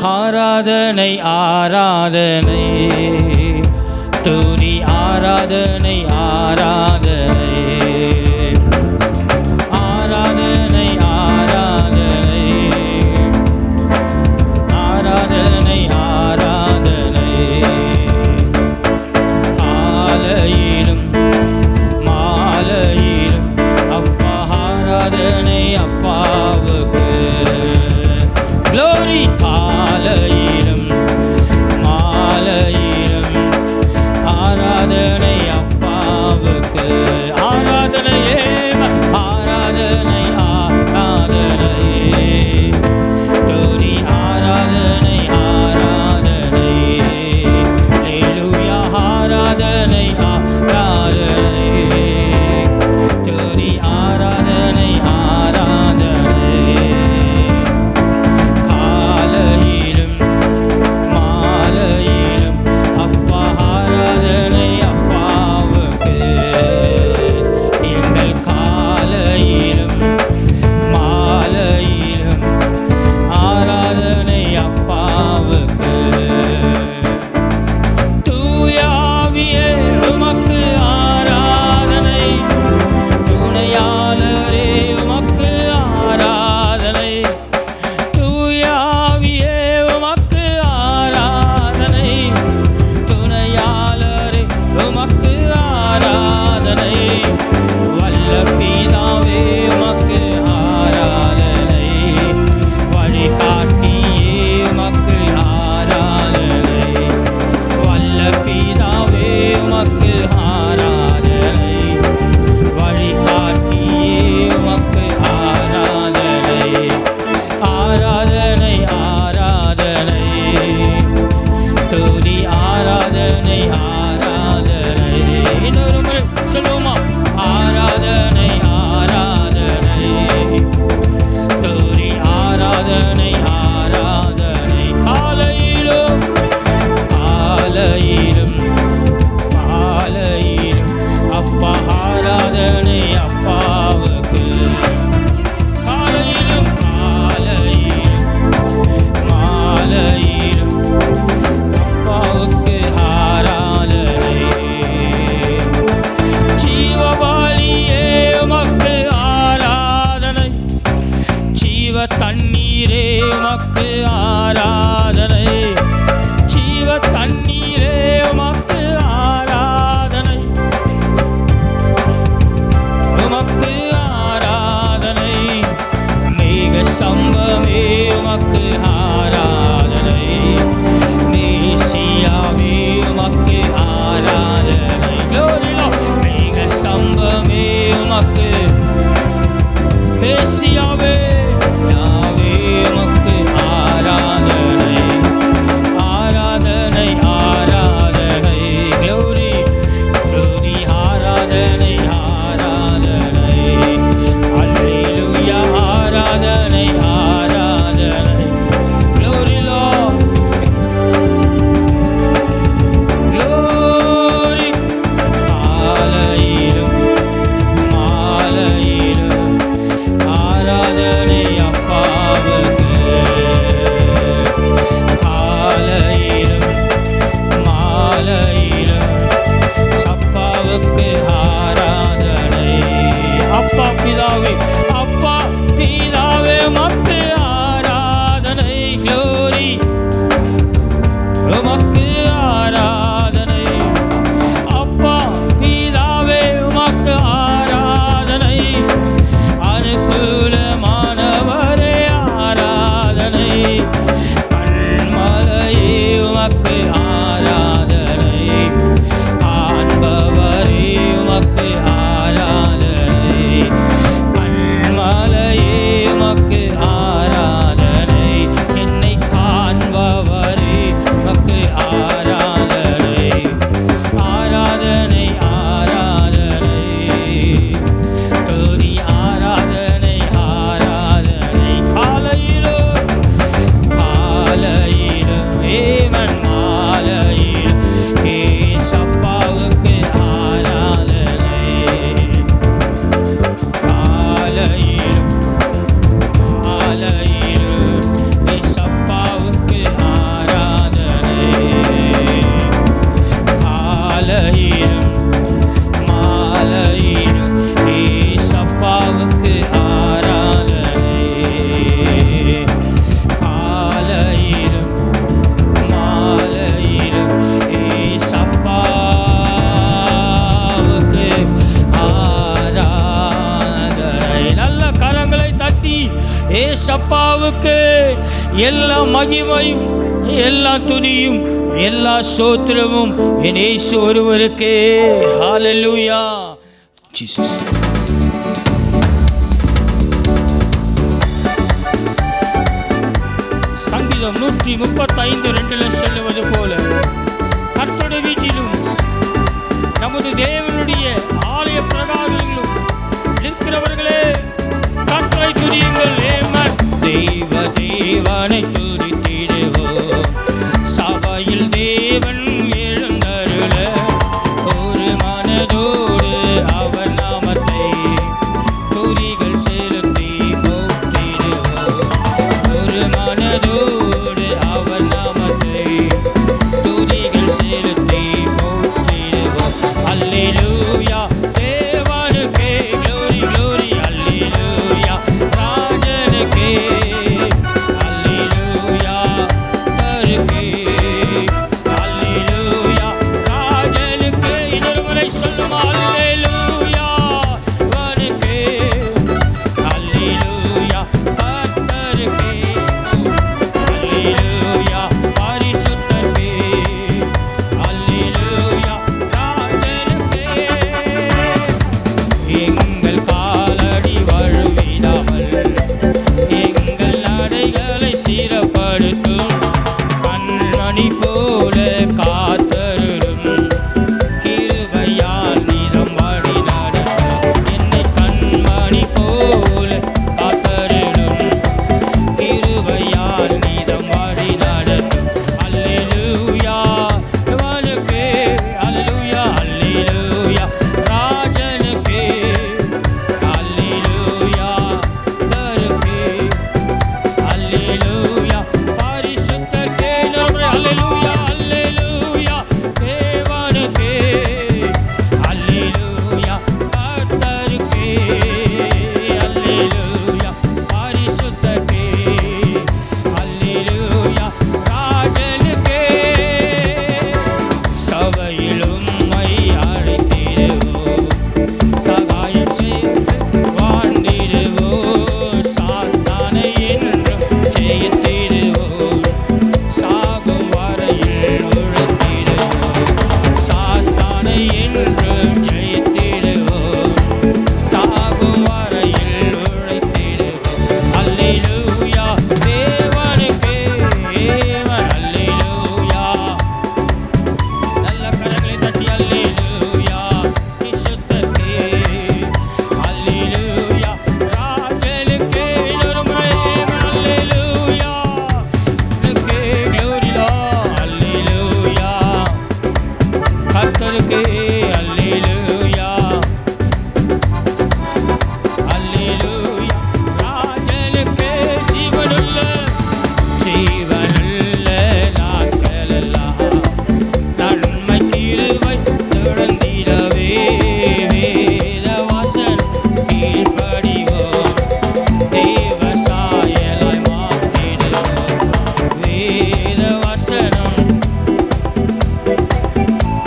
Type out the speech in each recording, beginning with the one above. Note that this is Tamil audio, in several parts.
ஆராதனை ஆராதனை துதி ஆராதனை ஆராதனை ஆராதனை ஆராதனை ஆராதனை ஆராதனை காலையிலும் மாலையிலும் அப்பா ஆராதனை அப்பாவுக்கு க்ளோரி காலையிலும் மாலையிலும் ஆராதனை அப்பாவுக்கு ஆராதனையே ஆராதனை ஆராதனை க்ளோரி ஆராதனை ஆராதனை அல்லேலூயா ஆராதனை ஆராதனை க்ளோரி ஆராதனை ஆராதனை காலையிலும் மாலையிலும் அப்பா ஆராதனை அப்பாவுக்கு எங்கள் காலையிலும் மாலையிலும் ஆராதனை அப்பாவுக்கு தூயாவியே உமக்கு ஆராதனை துணையாளரே உமக்கு ஆராதனை தூயாவியே உமக்கு ஆராதனை துணையாளரே உமக்கு ஆராதனை வல்ல பிதாவே உமக்கு ஆராதனை வழிகாட்டியே உமக்கு ஆராதனை வல்ல பிதாவே உமக்கு ஆராதனை வழிகாட்டியே உமக்கு ஆராதனை ஆராதனை ஆராதனை துதி ஆராதனை ஆராதனை இன்னொரு முறை சொல்லுவோமா ஆராதனை ஆராதனை துதி ஆராதனை ஆராதனை காலையிலும் காலையிலும் மாலையிலும் அப்பா ஆராதனை அப்பாவுக்கு காலையிலும் காலையிலும் மாலையிலும் அப்பாவுக்கு ஆராதனை ஜீவபாலியே உமக்கு ஆராதனை ஜீவ தண்ணீரே உமக்கு ஆராதனை ஜீவ தண்ணீரே உமக்கு ஆராதனை உமக்கு ஆராதனை மேக ஸ்தம்பமே உமக்கு ஆராதனை மேசியாவே உமக்கு ஆராதனை க்ளோரிலோ மேக ஸ்தம்பமே உமக்கு மேசியாவே யாவே உமக்கு ஆராதனை ஆராதனை ஆராதனை க்ளோரி க்ளோரி ஆராதனை ஆராதனை அல்லேலூயா ஆராதனை ஆராதனை க்ளோரி லார்ட் க்ளோரி காலையிலும் மாலையிலும் ஆராதனை அப்பாவுக்கு காலையிலும் மாலையிலும் அப்பாவுக்கு ஆராதனை மாலையிலும் ஏசப்பாவுக்கு ஆராதனை. காலையிலும் மாலையிலும் ஏசப்பாவுக்கு ஆராதனை. நல்ல கரங்களை தட்டி ஏசப்பாவுக்கு எல்லா மகிமையும் எல்லா துதியும் எல்லா ஸ்தோத்திரமும் என் இயேசு ஒருவருக்கே. ஹல்லேலூயா ஜீசஸ். சங்கீதம் 135:2 சொல்லுவது போல, கர்த்தருடைய வீட்டிலும் நமது தேவனுடைய ஆலய பிரகாரங்களிலும் இருக்கிறவர்களே கர்த்தரை துதியுங்கள். தேவனை துதித்திடுவோம். சபையில் தேவன் எழுந்தருள ஒரு மனதோடு அவர் நாமத்தை துதிகள் செலுத்தி போற்றிடுவோம். ஒரு மனதோடு அவர் நாமத்தை துதிகள் செலுத்தி போற்றிடுவோம். அல்லேலூயா தேவனுக்கே glory glory. அல்லேலூயா ராஜனுக்கே.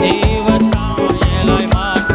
தேவசாயலாய் மாற்றிடுவோம்.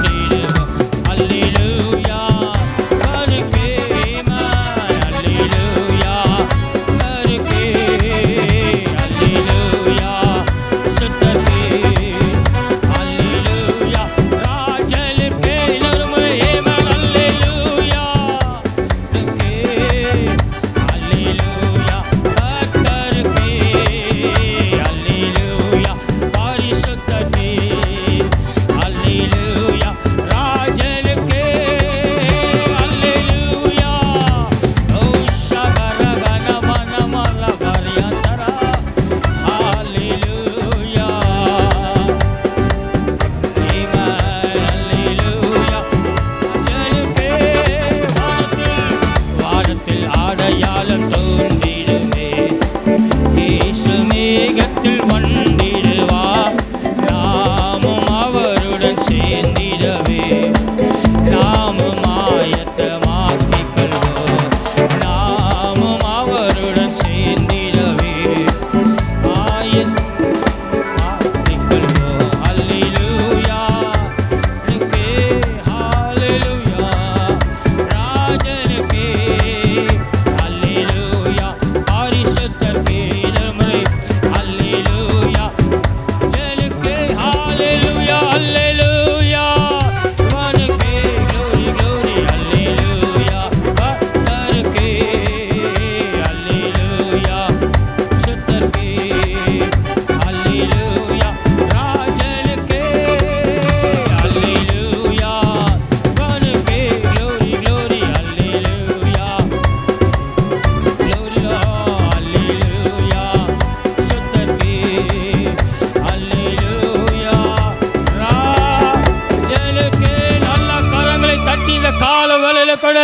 கால வேளையில கூட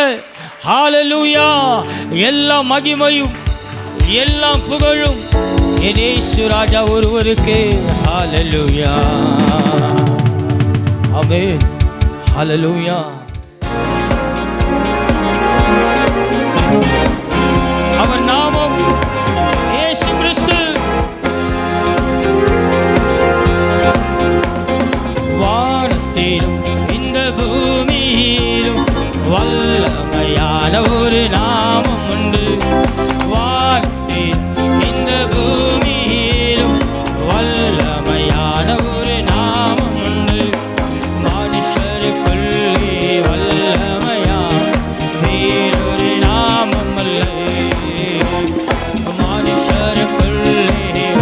ஹalleluya எல்லா மகிமையும் எல்லா புகழும் என் இயேசு ராஜா ஒருவருக்கே. ஹalleluya ஆமென் ஹalleluya. அவர் நாமம் இயேசு கிறிஸ்து. வானத்திலும் இந்த பூமியிலும் வல்லமையான ஒரு நாமம் உண்டு. வானத்தில் இந்த பூமியிலும் வல்லமையான ஒரு நாமம் உண்டு. மனுஷருக்குள்ளே வல்லமையா வேறொரு நாமம் அல்ல. மனுஷருக்குள்ளே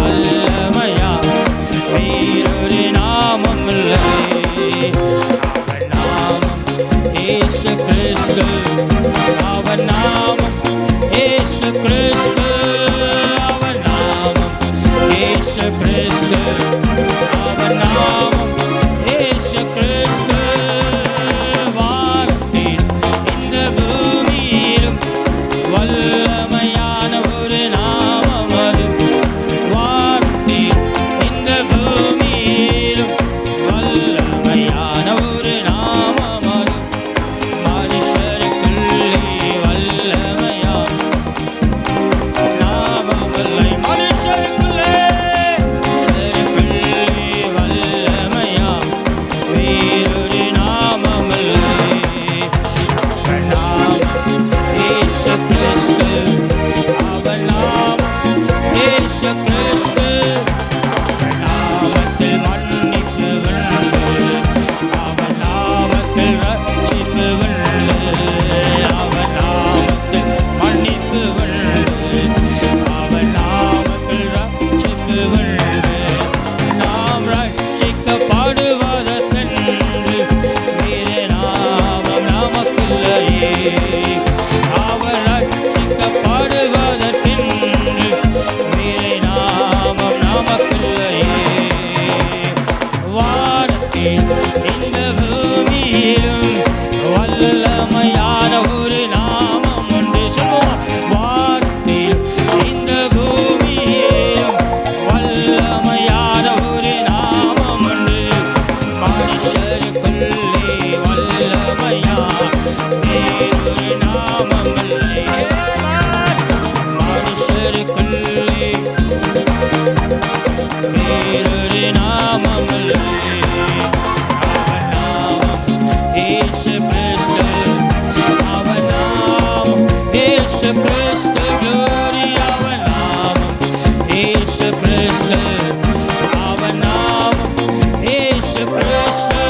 வல்லமையா வேறொரு நாமம் அல்ல. அவன் நாமம் இயேசு கிறிஸ்து. அவன் நாமம் இயேசு கிறிஸ்து. அவன் நாமம் இயேசு கிறிஸ்து. அவன் நாமம் இயேசு கிறிஸ்து. வானத்தில் இந்த பூமியிலும் வல்லமையான ஒரு நாமம் அது. வானத்தில் இந்த பூமியிலும் வல்லமையான ஒரு நாமம் அது. மனுஷருக்குள்ளே வல்லமையா நாமமில்லை. மனுஷருக்குள்ளே வல்லமையா வேறொரு நாமமில்லை. அவன் நாமம் இயேசு கிறிஸ்து. அவன் நாமம் இயேசு கிறிஸ்து. அவன் நாமத்தில் மன்னிப்பு உண்டு. அவன் நாமத்தில் ரட்சிப்பு உண்டு. அவன் நாமத்தில் மன்னிப்பு உண்டு. அவன் நாமத்தில் ரட்சிப்பு உண்டு. நாம் ரட்சிக்கப்படுவதற்கென்று வேறு நாமம் நமக்கில்லையே. அவர் ரட்சிக்கப்படுவதற்கென்று வேறு நாமம் நமக்கில்லையே. வானத்தில் இந்த பூமியிலும் வல்லமையான ஒரு நாமம் உண்டு. சொல்லுவோம். வானத்தில் இந்த பூமியிலும் வல்லமையான ஒரு நாமம் உண்டு. மனுஷருக்குள்ளே வல்லமையா வேறொரு நாமம் இல்லை. மனுஷருக்குள்ளே வேறொரு நாமம் இல்லை. அவன் நாமம் இயேசு கிறிஸ்து. அவன் நாமம் இயேசு கிறிஸ்து. glory. அவன் நாமம் இயேசு கிறிஸ்து. அவன் நாமம் இயேசு கிறிஸ்து.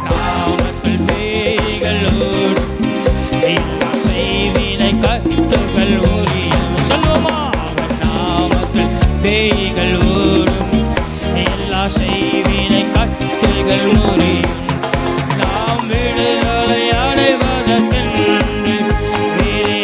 நாமத்தில் பேய்கள் ஓடும். எல்லா செய்வினை கட்டுகள் உரியும். சொல்லுவோமா. அவன் நாமத்தில் பேய்கள் ஓடும். எல்லா செய்வினை கட்டுகள் முறியும். நாம் விடுதலை அடைவதற்கென்று வேறு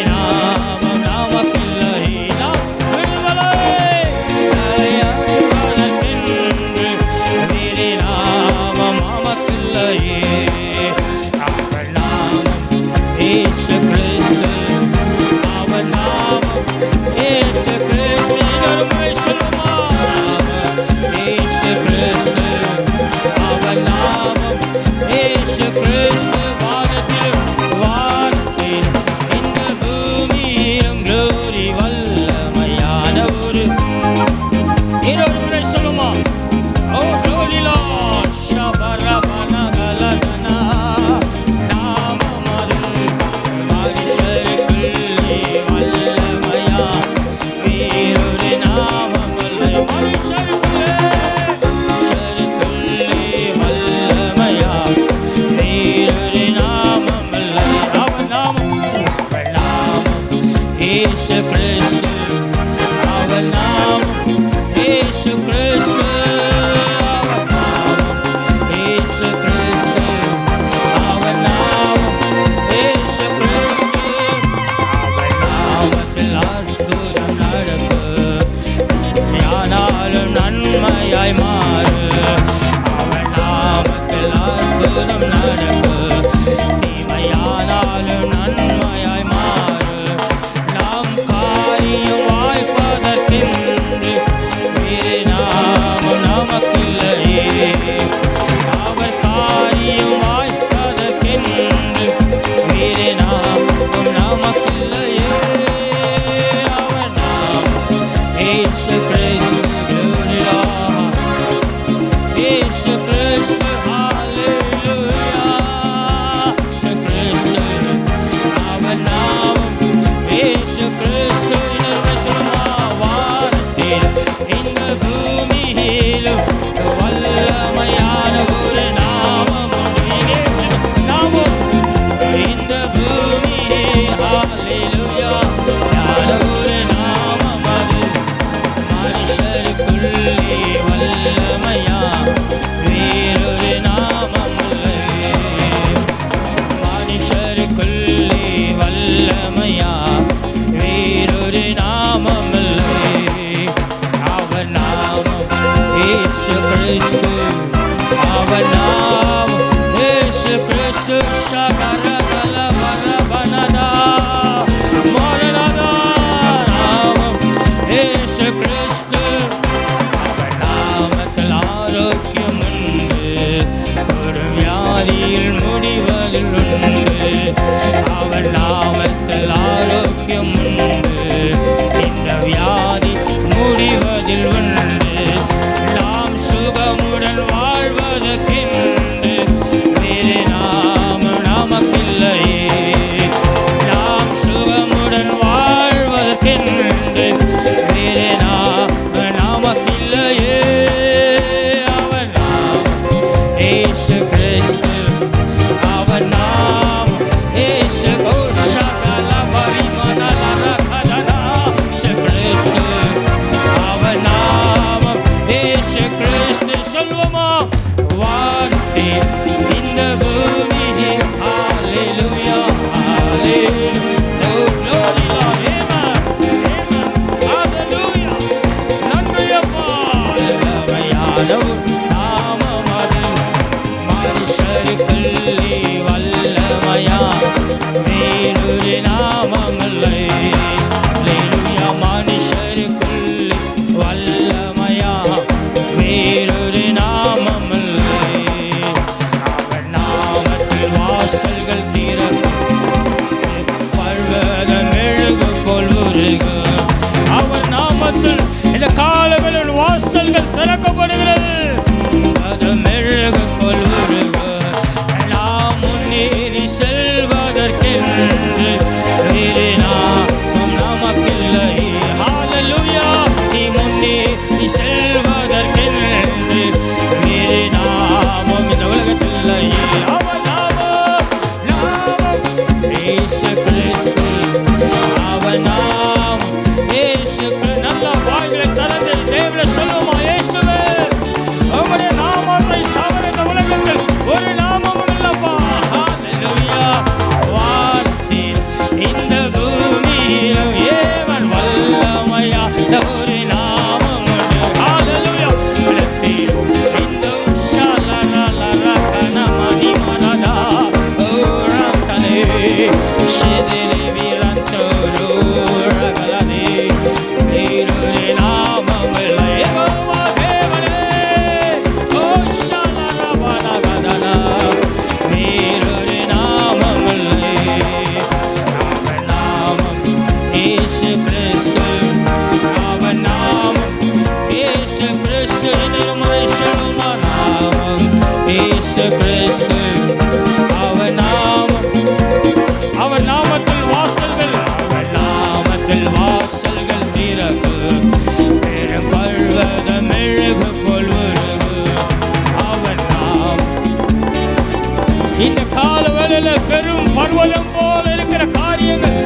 பெரும் பர்வதம் போல இருக்கிற காரியங்கள்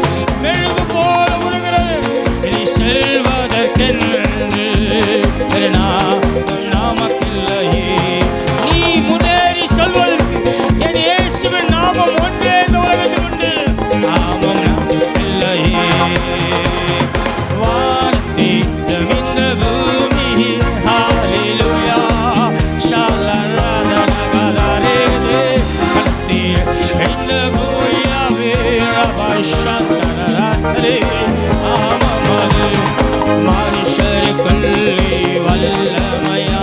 மெழுகு போல உருகிறது. இனி செல்வதற்கென்று நாமக்கில்லையே. நீ முன்னேறி செல்வதற்கு என் இயேசுவின் நாமம் ஒன்றே இந்த உலகத்தில் உண்டு. நாமம் இல்லையே. வானத்தை இந்த பூமி ஹalleluya ஷாலரதரகதரே கத்தி இந்த பூயாவே ரபஷந்தரரே ஆமமது மனுஷருக்குள்ளே வல்லமையா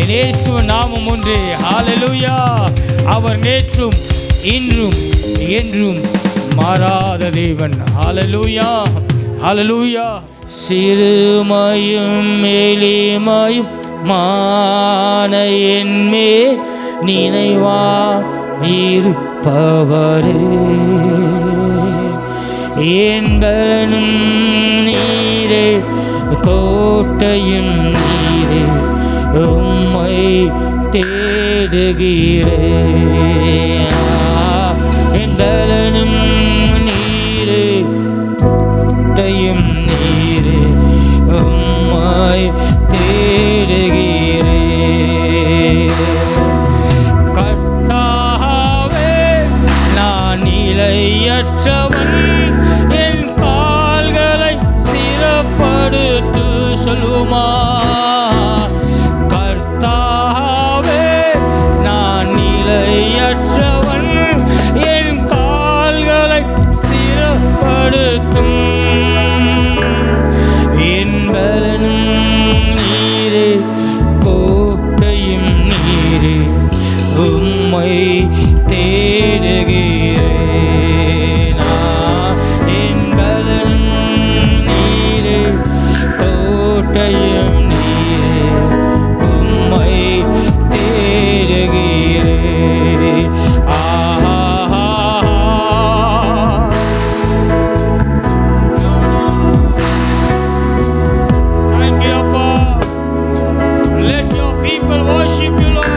என் இயேசுவின் நாமம் ஒன்றே. ஹல்லேலூயா. அவர் நேற்றும் இன்றும் என்றும் மாறாத தேவன். ஹல்லேலூயா, ஹல்லேலூயா. சிறுமையும் எளிமையும் மான என்மேல் நினைவா இருப்பவரே, என்பனும் நீரே கோட்டையும் நீரே, உம்மை தேடுகிறேன். என்பனும் நீரே கோட்டையும் நீரே, உம்மை தேடுகிறேன். கர்த்தாவே நான் நிலையற்றவன், என் கால்களை சிறப்படுத்து சொல்லுமா. கர்த்தாவே நான் நிலையற்றவன், என் கால்களை சிறப்படுத்தும். என் பலனும் நீரே கோட்டையும் நீரே, உம்மை தேடுகிறேன். என் பலனும் நீரே கோட்டையும் நீரே, உம்மை தேடுகிறேன். Thank you, Appa. Let your people worship you, Lord.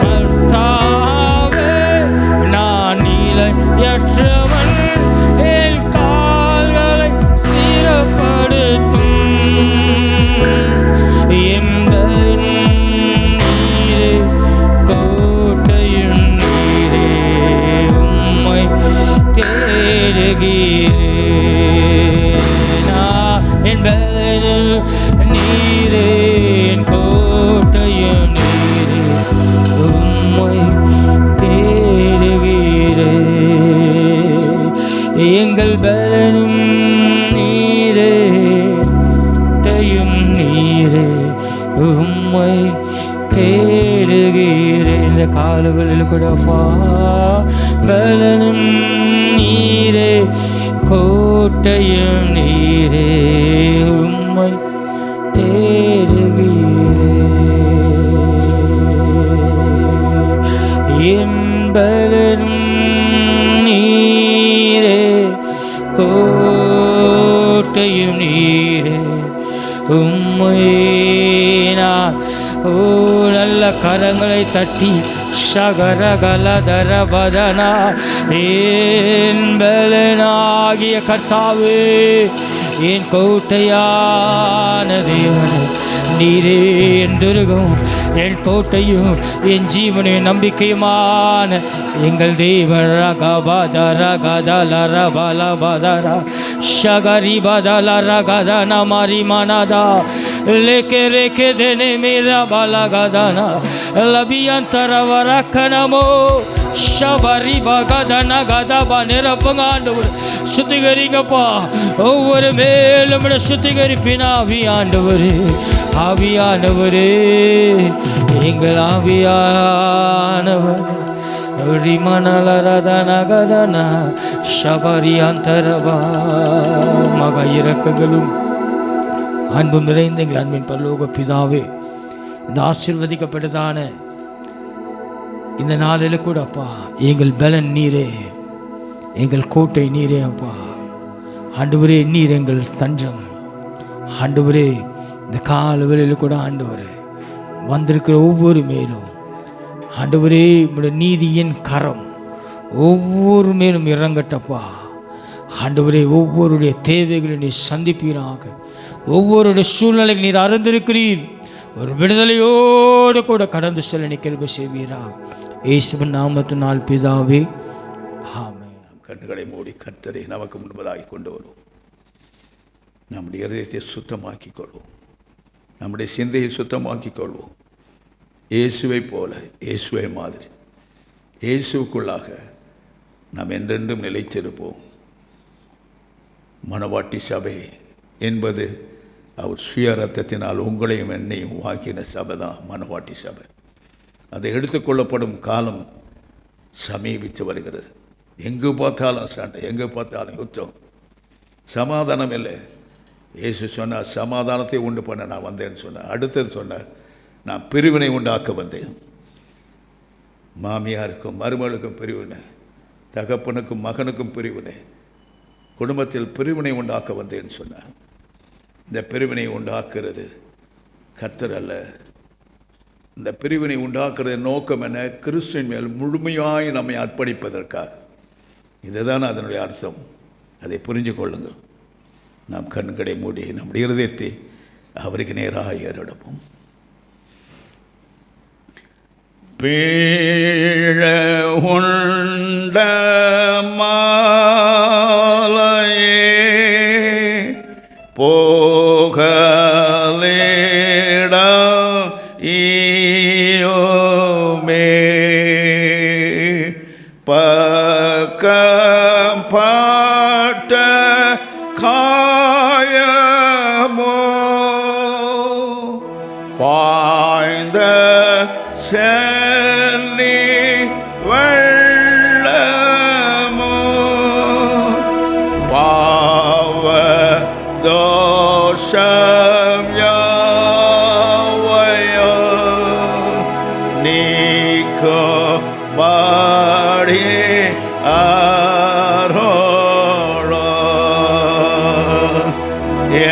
கர்த்தாவே நான் நிலையற்றவன், என் கால்களை சிறப்படுத்தும். என் பலனும் நீரே கோட்டையும் நீரே, உம்மை தேடுகிறேன். என் பலனும் நீரே, என் கோட்டையும் நீரே, உம்மை தேடுகிறேன். எங்கள் பலனும் நீரே, கோட்டையும் நீரே, உம்மை தேடுகிறேன். இந்த கால்களில் கூடப்பா பலனும் நீரே கோட்டையும் நீரே, உம்மை தேடுகிறேன். என் பலனும் நீரே கோட்டையும் நீரே, உம்மை நான் நல்ல கரங்களை தட்டி சகரகலதரபதனா. என் பலனாகிய கர்த்தாவே, என் கோட்டையான தேவனே, நீரே என் துருகம், என் கோட்டையும் என் ஜீவனின் நம்பிக்கையுமான எங்கள் தேவன். ரகபதர கதலர பலபதர ஷகரி பதல ரகதன மரிமனதா लेके रेखे देने मेरा बाला गादाना लबियंतर वरकनमो शबरी बगदना गदा बनेर पंगांडवर சுத்திகரிங்கப்பா. ஒவ்வொரு மேலும் சுத்திகரிப்பின் ஆவியாண்டவரே, ஆவியானவரே, எங்கள் ஆவியானவர் ரிமனலரதனகதன ஷபரியாந்தரபா. மக இரக்கங்களும் அன்பும் நிறைந்த எங்கள் அன்பின் பரலோக பிதாவே, இந்த ஆசீர்வதிக்கப்பட்டதான இந்த நாளில் கூட அப்பா, எங்கள் பலன் நீரே, எங்கள் கோட்டை நீரே அப்பா. ஆண்டவரே, நீர் எங்கள் தஞ்சம். ஆண்டவரே, இந்த கால வேளையில் கூட ஆண்டவரே வந்திருக்கிற ஒவ்வொரு மேலும் ஆண்டவரே உம்முடைய நீதியின் கரம் ஒவ்வொரு மேலும் இறங்கட்டப்பா. ஆண்டவரே ஒவ்வொருடைய தேவைகளை நீர் சந்திப்பீராக. ஒவ்வொருடைய சூழ்நிலைக்கு நீர் அறிந்திருக்கிறீர். ஒரு விடுதலையோடு கூட கடந்து செல்ல நீ கிருபை செய்வீரா. இயேசுவின் நாமத்தினால் பிதாவே, ஆமென். கண்களை மூடி கர்த்தரை நமக்கு முன்பதாகி கொண்டு வருவோம். நம்முடைய இருதயத்தை சுத்தமாக்கிக் கொள்வோம். நம்முடைய சிந்தையை சுத்தமாக்கிக் கொள்வோம். இயேசுவை போல, இயேசுவை மாதிரி, இயேசுக்குள்ளாக நாம் என்றென்றும் நிலைத்திருப்போம். மணவாட்டி சபை என்பது அவர் சுய ரத்தத்தினால் உங்களையும் என்னையும் வாங்கின சபை தான் மணவாட்டி சபை. அதை எடுத்துக்கொள்ளப்படும் காலம் சமீபித்து வருகிறது. எங்கு பார்த்தாலும் சண்டை, எங்கே பார்த்தாலும் யுத்தம், சமாதானம் இல்லை. இயேசு சொன்னார், சமாதானத்தை உண்டு பண்ண நான் வந்தேன்னு சொன்னேன். அடுத்தது சொன்னார், நான் பிரிவினை உண்டாக்க வந்தேன். மாமியாருக்கும் மருமகளுக்கும் பிரிவினை, தகப்பனுக்கும் மகனுக்கும் பிரிவினை, குடும்பத்தில் பிரிவினை உண்டாக்க வந்தேன்னு சொன்னார். இந்த பிரிவினை உண்டாக்குறது கர்த்தர் அல்ல. இந்த பிரிவினை உண்டாக்குறது நோக்கம் என்ன? கிறிஸ்துவின் மேல் முழுமையாய் நம்மை அர்ப்பணிப்பதற்காக. இதுதான் அதனுடைய அர்த்தம். அதை புரிஞ்சு கொள்ளுங்கள். நாம் கண்களை மூடி நம்முடைய இருதயத்தை அவருக்கு நேராக ஏறெடுப்போம். பீழ உண்ட மாலையே போகலேட ஈயோமே பக்கம் பாட்ட காயமோ பாய்ந்த சென்னி வெள்ளமோ பாவ தோஷம் யாவையோ நீக்கோ பாடி ஆரோளோ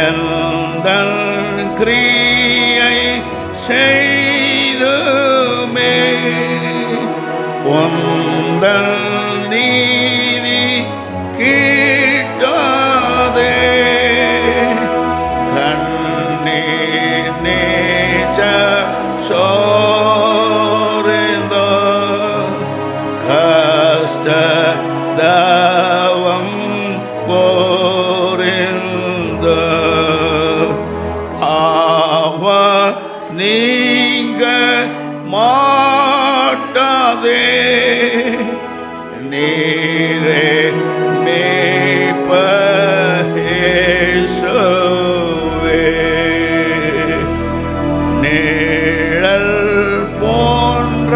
எந்தன் கிரியை செய்துமே உந்தன் நீதி கிட்டாதே கண்ணீர் நீச்ச சோர்ந்தோ கஷ்ட தவம் போரிந்தோ பாவ நீங்க மாட்டாதே நீரே மேய்ப்பேசுவே நிழல் போன்ற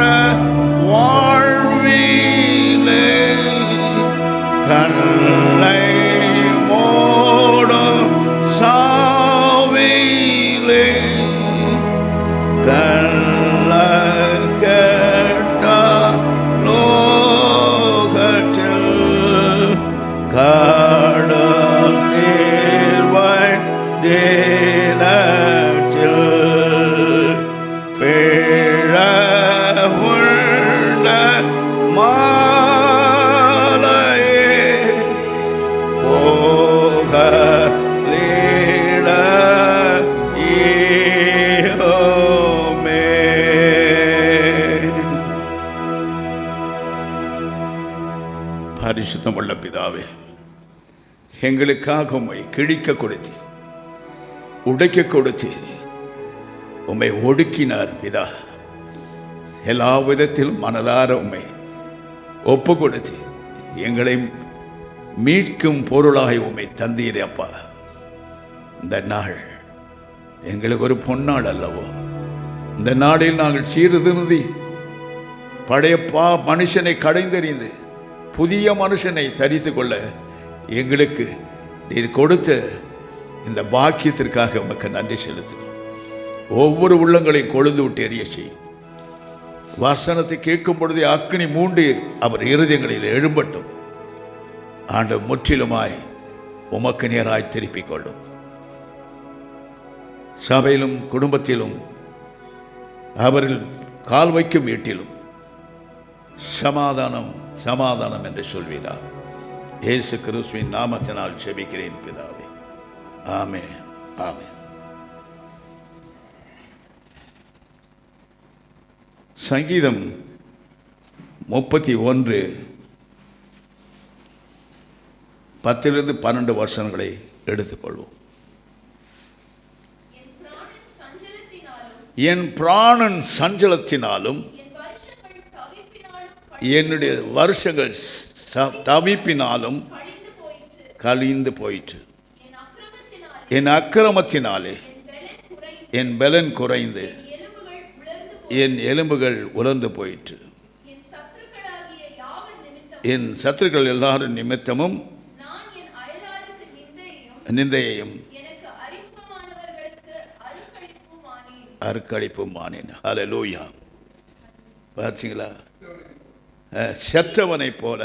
வாழ்விலே கண்ணை மூடும் சாவிலே கெட்ட லோகத்தில் கடல் தீர்வாய் தினத்தில் பிழ உள்ள மாலையே போக பரிசுத்தமுள்ள பிதாவே, எங்களுக்காக உம்மை கிழிக்க கொடுத்து உடைக்க கொடுத்து உம்மை ஒடுக்கினார் பிதா. எல்லா விதத்திலும் மனதார உம்மை ஒப்பு கொடுத்து எங்களை மீட்கும் பொருளாய் உம்மை தந்தீரே அப்பா. இந்த நாள் எங்களுக்கு ஒரு பொன்னாள் அல்லவோ. இந்த நாளில் நாங்கள் சீர்திருந்தி பழைய மனுஷனை கடைந்தெறிந்து புதிய மனுஷனை தரித்து கொள்ள எங்களுக்கு நீர் கொடுத்த இந்த பாக்கியத்திற்காக உமக்கு நன்றி செலுத்துகிறோம். ஒவ்வொரு உள்ளங்களையும் கொழுந்து விட்டு எரிய செய்யும். வசனத்தை கேட்கும் பொழுதே அக்கினி மூண்டு அவர் இருதயங்களில் எழும்பட்டும். ஆண்டவர் முற்றிலுமாய் உமக்கு நேராய் திருப்பிக் கொள்ளும். சபையிலும் குடும்பத்திலும் அவரில் கால் வைக்கும் வீட்டிலும் சமாதானம் சமாதானம் என்று சொல்வீரார். இயேசு கிறிஸ்துவின் நாமத்தினால் ஜெபிக்கிறேன் பிதாவே. ஆமென், ஆமென். சங்கீதம் 31 10-12 வசனங்களை எடுத்துக்கொள்வோம். என் பிராணன் சஞ்சலத்தினாலும் என்னுடைய வருஷங்கள் தவிப்பினாலும் கழிந்து போயிற்று. என் அக்கிரமத்தினாலே என் பலன் குறைந்து என் எலும்புகள் உலர்ந்து போயிற்று. என் சத்துருக்கள் எல்லாரும் நிமித்தமும் நிந்தையையும் அருக்களிப்பும் ஆனேன். ஹல்லேலூயா. பார்த்தீங்களா? செத்தவனை போல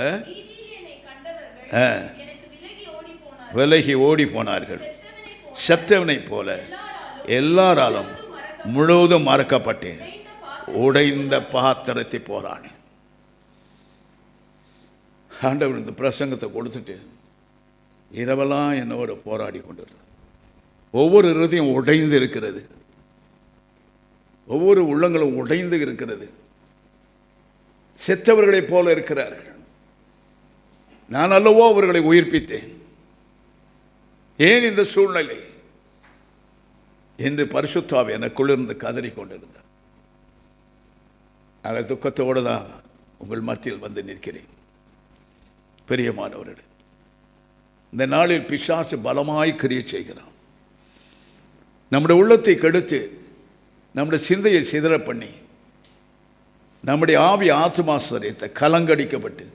விலகி ஓடி போனார்கள். செத்தவனை போல எல்லாராலும் முழுவதும் மறக்கப்பட்டேன். உடைந்த பாத்திரத்தை போறானே. ஆண்டவர் இந்த பிரசங்கத்தை கொடுத்துட்டு இரவெல்லாம் என்னோட போராடி கொண்டிருந்தார். ஒவ்வொரு இருதயம் உடைந்து இருக்கிறது. ஒவ்வொரு உள்ளங்களும் உடைந்து இருக்கிறது. செத்தவர்களைப் போல இருக்கிறார்கள். நான் அல்லவோ அவர்களை உயிர்ப்பித்தேன். ஏன் இந்த சூழ்நிலை என்று பரிசுத்த ஆவி எனக்குள்ளிருந்து கதறி கொண்டிருந்தார். ஆக துக்கத்தோடு தான் உங்கள் மத்தியில் வந்து நிற்கிறேன். பிரியமானவர்களே, இந்த நாளில் பிசாசு பலமாய் கிரியை செய்கிறான். நம்முடைய உள்ளத்தை கெடுத்து நம்முடைய சிந்தையை சிதற பண்ணி நம்முடைய ஆவி ஆத்துமா சரீரத்தை கலங்கடிக்கப்பட்டு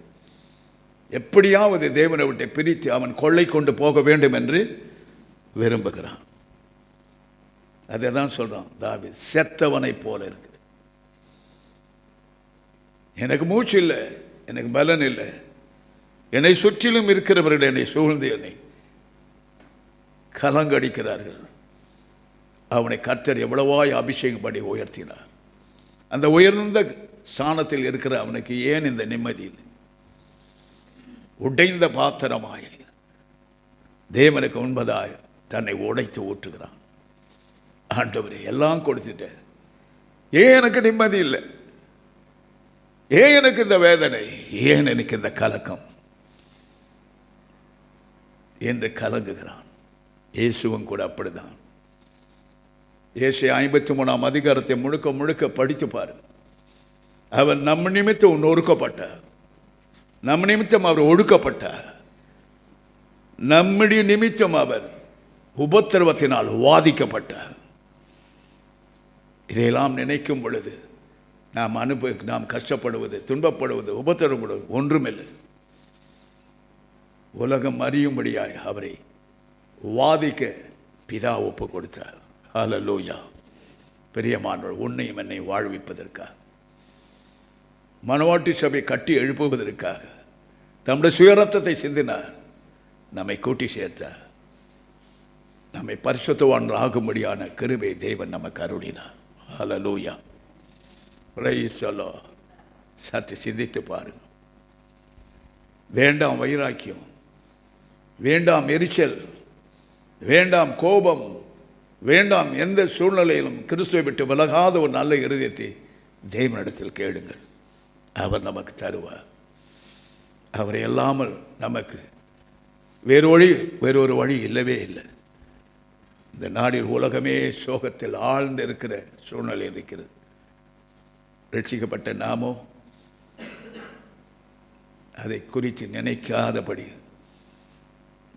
எப்படியாவது தேவனை விட்டு பிரித்து அவன் கொள்ளை கொண்டு போக வேண்டும் என்று விரும்புகிறான். அதை தான் சொல்றான் தாவீது, செத்தவனை போல இருக்கு. எனக்கு மூச்சு இல்லை, எனக்கு பலன் இல்லை. என்னை சுற்றிலும் இருக்கிறவர்கள் என்னை சூழ்ந்து என்னை கலங்கடிக்கிறார்கள். அவனை கர்த்தர் எவ்வளவாய் அபிஷேகம் பண்ணி உயர்த்தினார். அந்த உயர்ந்த ஸ்தானத்தில் இருக்கிற அவனுக்கு ஏன் இந்த நிம்மதி இல்லை? உடைந்த பாத்திரமாய் தேவனுக்கு முன்பதாய் தன்னை உடைத்து ஊற்றுகிறான். ஆண்டவரே, எல்லாம் கொடுத்துட்டேன், ஏன் எனக்கு நிம்மதி இல்லை? ஏன் எனக்கு இந்த வேதனை? ஏன் எனக்கு இந்த கலக்கம் என்று கலங்குகிறான். இயேசுவும் கூட அப்படிதான். ஏசாயா 53 அதிகாரத்தை முழுக்க முழுக்க படித்து பாருங்க. அவர் நம்ம நிமித்தம் நொறுக்கப்பட்டார், நம்ம நிமித்தம் அவர் ஒடுக்கப்பட்டார், நம்முடைய நிமித்தம் அவர் உபத்திரவத்தினால் வாதிக்கப்பட்டார். இதையெல்லாம் நினைக்கும் பொழுது நாம் கஷ்டப்படுவது, துன்பப்படுவது, உபத்திரப்படுவது ஒன்றுமில்லை. உலகம் அறியும்படியாய் அவரை வாதிக்க பிதா ஒப்பு கொடுத்தார். ஹல்லேலூயா. பிரியமானவர், உன்னையும் என்னை வாழ்விப்பதற்காக, மனவாட்டி சபை கட்டி எழுப்புவதற்காக தம்முடைய சுயரத்தத்தை சிந்தினார். நம்மை கூட்டி சேர்த்தார். நம்மை பரிசுத்தவான்கள் ஆகும்படியான கிருபை தேவன் நமக்கு அருளினார். ஹல்லேலூயா. Praise the Lord. சற்று சிந்தித்து பாருங்க. வேண்டாம் வைராக்கியம், வேண்டாம் எரிச்சல், வேண்டாம் கோபம், வேண்டாம் எந்த சூழ்நிலையிலும் கிறிஸ்துவை விட்டு விலகாத ஒரு நல்ல இருதயத்தை தேவனிடத்தில் கேளுங்கள். அவர் நமக்கு தருவார். அவரை இல்லாமல் நமக்கு வேறொரு வழி இல்லவே இல்லை. இந்த நாடில் உலகமே சோகத்தில் ஆழ்ந்து இருக்கிற சூழ்நிலை இருக்கிறது. ரட்சிக்கப்பட்ட நாமோ அதை குறித்து நினைக்காதபடி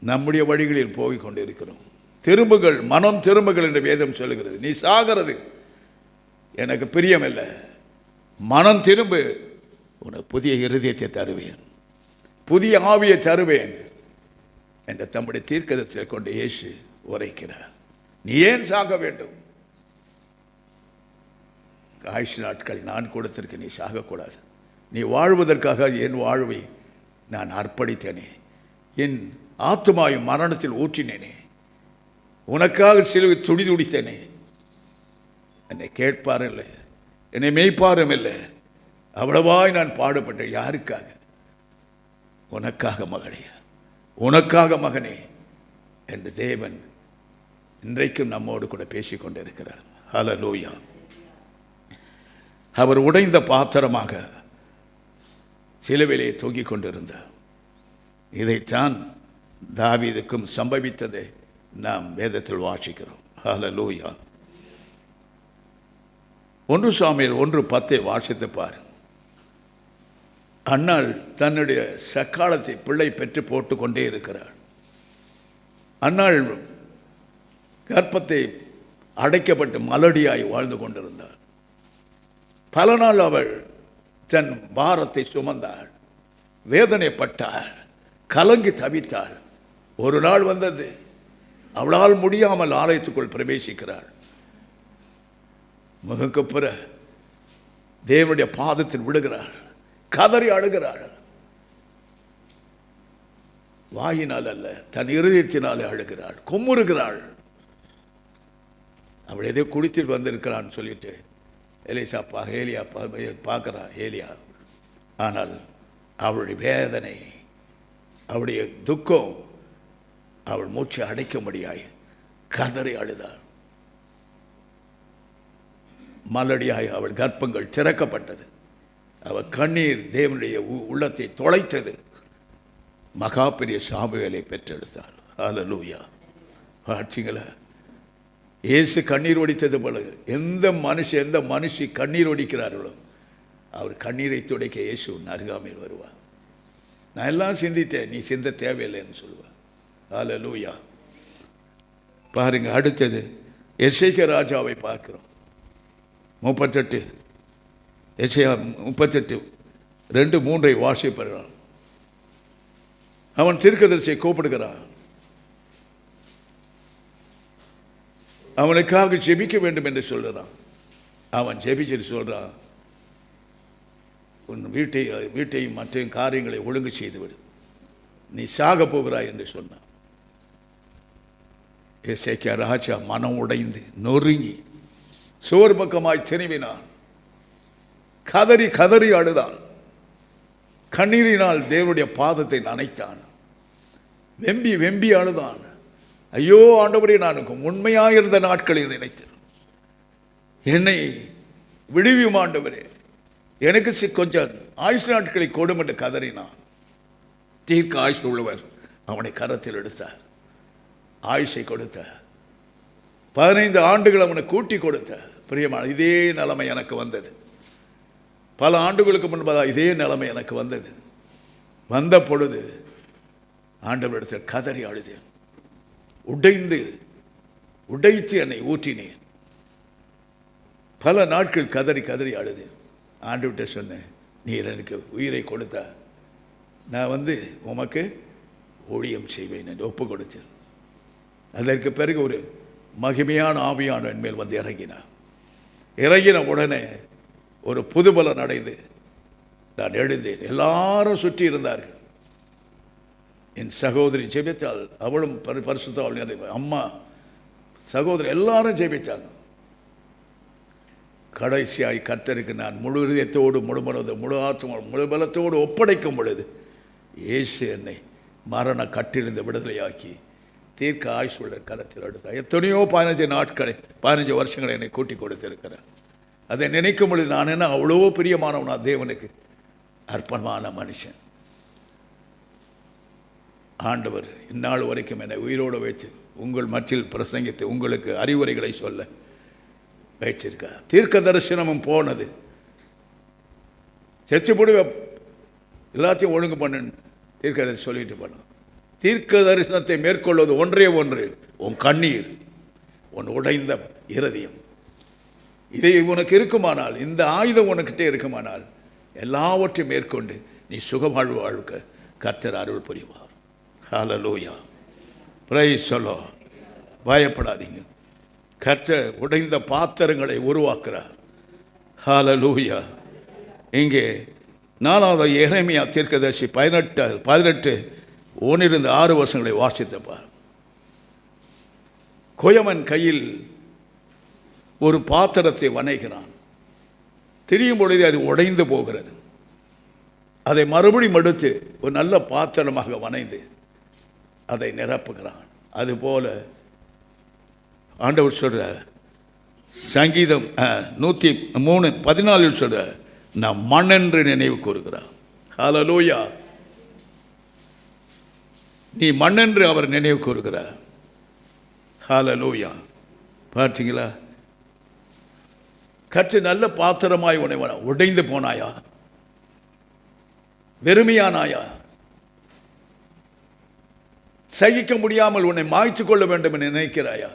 நம்முடைய வழிகளில் போய் கொண்டிருக்கிறோம். திரும்புகள், மனம் திரும்புகள் என்று வேதம் சொல்லுகிறது. நீ சாகிறது எனக்கு பிரியமில்லை, மனம் திரும்பு, உனக்கு புதிய இருதயத்தை தருவேன், புதிய ஆவியை தருவேன் என்ற தம்முடைய தீர்க்கதரிசியை கொண்டு இயேசு உரைக்கிறார். நீ ஏன் சாக வேண்டும்? ஆயுஷ் நாட்கள் நான் கொடுத்திருக்க, நீ சாகக்கூடாது. நீ வாழ்வதற்காக என் வாழ்வை நான் அர்ப்பணித்தேனே, என் ஆத்துமாயும் மரணத்தில் ஊற்றினேனே, உனக்காக சிலுவை துடி துடித்தேனே. என்னை கேட்பாரில்லை, என்னை மேய்ப்பாரும் இல்லை, அவ்வளவாய் நான் பாடுபட்டேன். யாருக்காக? உனக்காக மகளே, உனக்காக மகனே என்று தேவன் இன்றைக்கும் நம்மோடு கூட பேசிக்கொண்டிருக்கிறார். ஹல்லேலூயா. அவர் உடைந்த பாத்திரமாக சிலுவையிலே தொங்கிக் கொண்டிருந்தார். இதைத்தான் தாவீதுக்கும் சம்பவித்ததை நாம் வேதத்தில் வாசிக்கிறோம். ஹல்லேலூயா. 1 சாமுவேல் 1:10 வாசித்து பாரு. அன்னாள் தன்னுடைய சக்காலத்தை பிள்ளை பெற்று போட்டு கொண்டே இருக்கிறாள். அன்னாள் கர்ப்பத்தை அடைக்கப்பட்டு மலடியாய் வாழ்ந்து கொண்டிருந்தாள். பல நாள் அவள் தன் பாரத்தை சுமந்தாள், வேதனைப்பட்டாள், கலங்கி தவித்தாள். ஒரு நாள் வந்தது, அவளால் முடியாமல் ஆலயத்துக்குள் பிரவேசிக்கிறாள். முகக்குப்புற தேவனுடைய பாதத்தில் விடுகிறாள், கதறி அழுகிறாள். வாயினால் அல்ல, தன் இருதயத்தினாலே அழுகிறாள், கும்முறுகிறாள். அவள் எதோ குடித்துட்டு வந்திருக்கிறான்னு சொல்லிட்டு எலிசாப்பா ஏலியா பார்க்குறான் ஏலியா. ஆனால் அவளுடைய வேதனை, அவளுடைய துக்கம் அவள் மூச்சை அடைக்க முடியாய் கதறி அழுதாள். மலடியாய் அவள் கர்ப்பங்கள் திறக்கப்பட்டது. அவள் கண்ணீர் தேவனுடைய உள்ளத்தை தொலைத்தது. மகா பெரிய சாமுவேலை பெற்றெடுத்தாள். ஹல்லேலூயா. ஆட்சிங்களா, இயேசு கண்ணீர் ஒடித்தது போல எந்த மனுஷி கண்ணீர் ஒடிக்கிறார்களோ அவர் கண்ணீரை துடைக்க இயேசு அருகாமையில் வருவார். நான் எல்லாம் சிந்திட்டேன், நீ சிந்த தேவையில்லைன்னு சொல்லுவார். ஹல்லேலூயா. பாருங்க, அடுத்தது எசேக்கியா ராஜாவை பார்க்கிறோம். 38 எசேக்கியா 38:2-3 வாசிப்பார். அவன் தீர்க்கதரிசியை கூப்பிடுகிறான். அவனுக்காக ஜெபிக்க வேண்டும் என்று சொல்கிறான். அவன் ஜெபிச்சுட்டு சொல்றான், உன் வீட்டையும் மற்ற காரியங்களை ஒழுங்கு செய்துவிடு, நீ சாக போகிறாய் என்று சொன்னான். எசேக்கியா ராஜா மனம் உடைந்து நொறுங்கி சோறு பக்கமாய் திரும்பினான். கதறி கதறி அழுதான். கண்ணீரினால் தேவனுடைய பாதத்தை நனைத்தான். வெம்பி வெம்பி அழுதான். ஐயோ ஆண்டவரே, நானுக்கு உண்மையாயிருந்த நாட்களில் நினைத்தேன், என்னை விடுவியும் ஆண்டவரே, எனக்கு கொஞ்சம் ஆயுசு நாட்களை கொடும் என்று கதறினான். தீர்க்க ஆயுஷ் உள்ளவர் அவனை கரத்தில் எடுத்தார், ஆயுஷை கொடுத்தார். 15 ஆண்டுகள் அவனை கூட்டி கொடுத்தார். பிரியமான, இதே நிலைமை எனக்கு வந்தது. பல ஆண்டுகளுக்கு முன்பதாக இதே நிலைமை எனக்கு வந்தது. வந்த பொழுது ஆண்டவரிடத்தில் கதறி அழுதேன். உடைத்து என்னை ஊற்றினேன். பல நாட்கள் கதறி கதறி அழுதேன். ஆண்டவர்கிட்ட சொன்னேன், நீர் எனக்கு உயிரை கொடுத்தா நான் உமக்கு ஊழியம் செய்வேன் என்று ஒப்பு கொடுத்தேன். அதற்கு பிறகு ஒரு மகிமையான ஆவியானவன் மேல் இறங்கினார். இறங்கின உடனே ஒரு புதுபலன் அடைந்து நான் எழுந்தேன். எல்லாரும் சுற்றி இருந்தார்கள். என் சகோதரி ஜெபித்தாள், அவளும் பரிசுத்த அம்மா சகோதரி எல்லாரும் ஜெபித்தாங்க. கடைசியாய் கர்த்தருக்கு நான் முழு இதயத்தோடு முழு மனதோடு முழு ஆத்மாவோடு முழு பலத்தோடு ஒப்படைக்கும் பொழுது இயேசு என்னை மரண கட்டிலிருந்து விடுதலையாக்கி தீர்க்க ஆயுசுள்ள கரத்தில் எடுத்தார். எத்தனையோ 15 வருஷங்களை என்னை கூட்டி கொடுத்திருக்கிறேன். அதை நினைக்கும் பொழுது நான் என்ன அவ்வளோ பிரியமானவனா, தேவனுக்கு அர்ப்பணமான மனுஷன். ஆண்டவர் இந்நாள் வரைக்கும் என்னை உயிரோடு வைத்து உங்கள் மத்தியில் பிரசங்கித்து உங்களுக்கு அறிவுரைகளை சொல்ல வைச்சிருக்கார். தீர்க்க தரிசனமும் போனது. செச்சு போடு, எல்லாத்தையும் ஒழுங்கு பண்ணு, தீர்க்க தரிசனம் சொல்லிட்டு போனோம். தீர்க்க தரிசனத்தை மேற்கொள்வது ஒன்றே ஒன்று, உன் கண்ணீர், உன் உடைந்த இருதயம். இதை உனக்கு இருக்குமானால், இந்த ஆயுதம் உனக்கிட்டே இருக்குமானால், எல்லாவற்றையும் மேற்கொண்டு நீ சுகவாழ்வு வாழ்க்க கர்த்தர் அருள் புரிவார். ஹல்லேலூயா. Praise the Lord. பயப்படாதீங்க. கர்த்தர் உடைந்த பாத்திரங்களை உருவாக்குறார். ஹல்லேலூயா. இங்கே 4வது எரேமியா தீர்க்கதரிசி 18:1-6 வருஷங்களை வாசித்தப்பார். குயவன் கையில் ஒரு பாத்திரத்தை வணைகிறான். திரியும் பொழுது அது உடைந்து போகிறது. அதை மறுபடியும் எடுத்து ஒரு நல்ல பாத்திரமாக வனைந்து அதை நிரப்புகிறான். அதுபோல ஆண்டவர் சொல்ற சங்கீதம் 103:14 சொல்ற, நான் மண் என்று நினைவு கூறுகிறார். ஹல்லேலூயா. நீ மண் என்று அவர் நினைவு கூறுகிறார். ஹல்லேலூயா. பார்த்தீங்களா? கற்று நல்ல பாத்திரமாய் உன்னை உடைந்து போனாயா? வெறுமையானாயா? சகிக்க முடியாமல் உன்னை மாய்த்து கொள்ள வேண்டும் என்று நினைக்கிறாயா?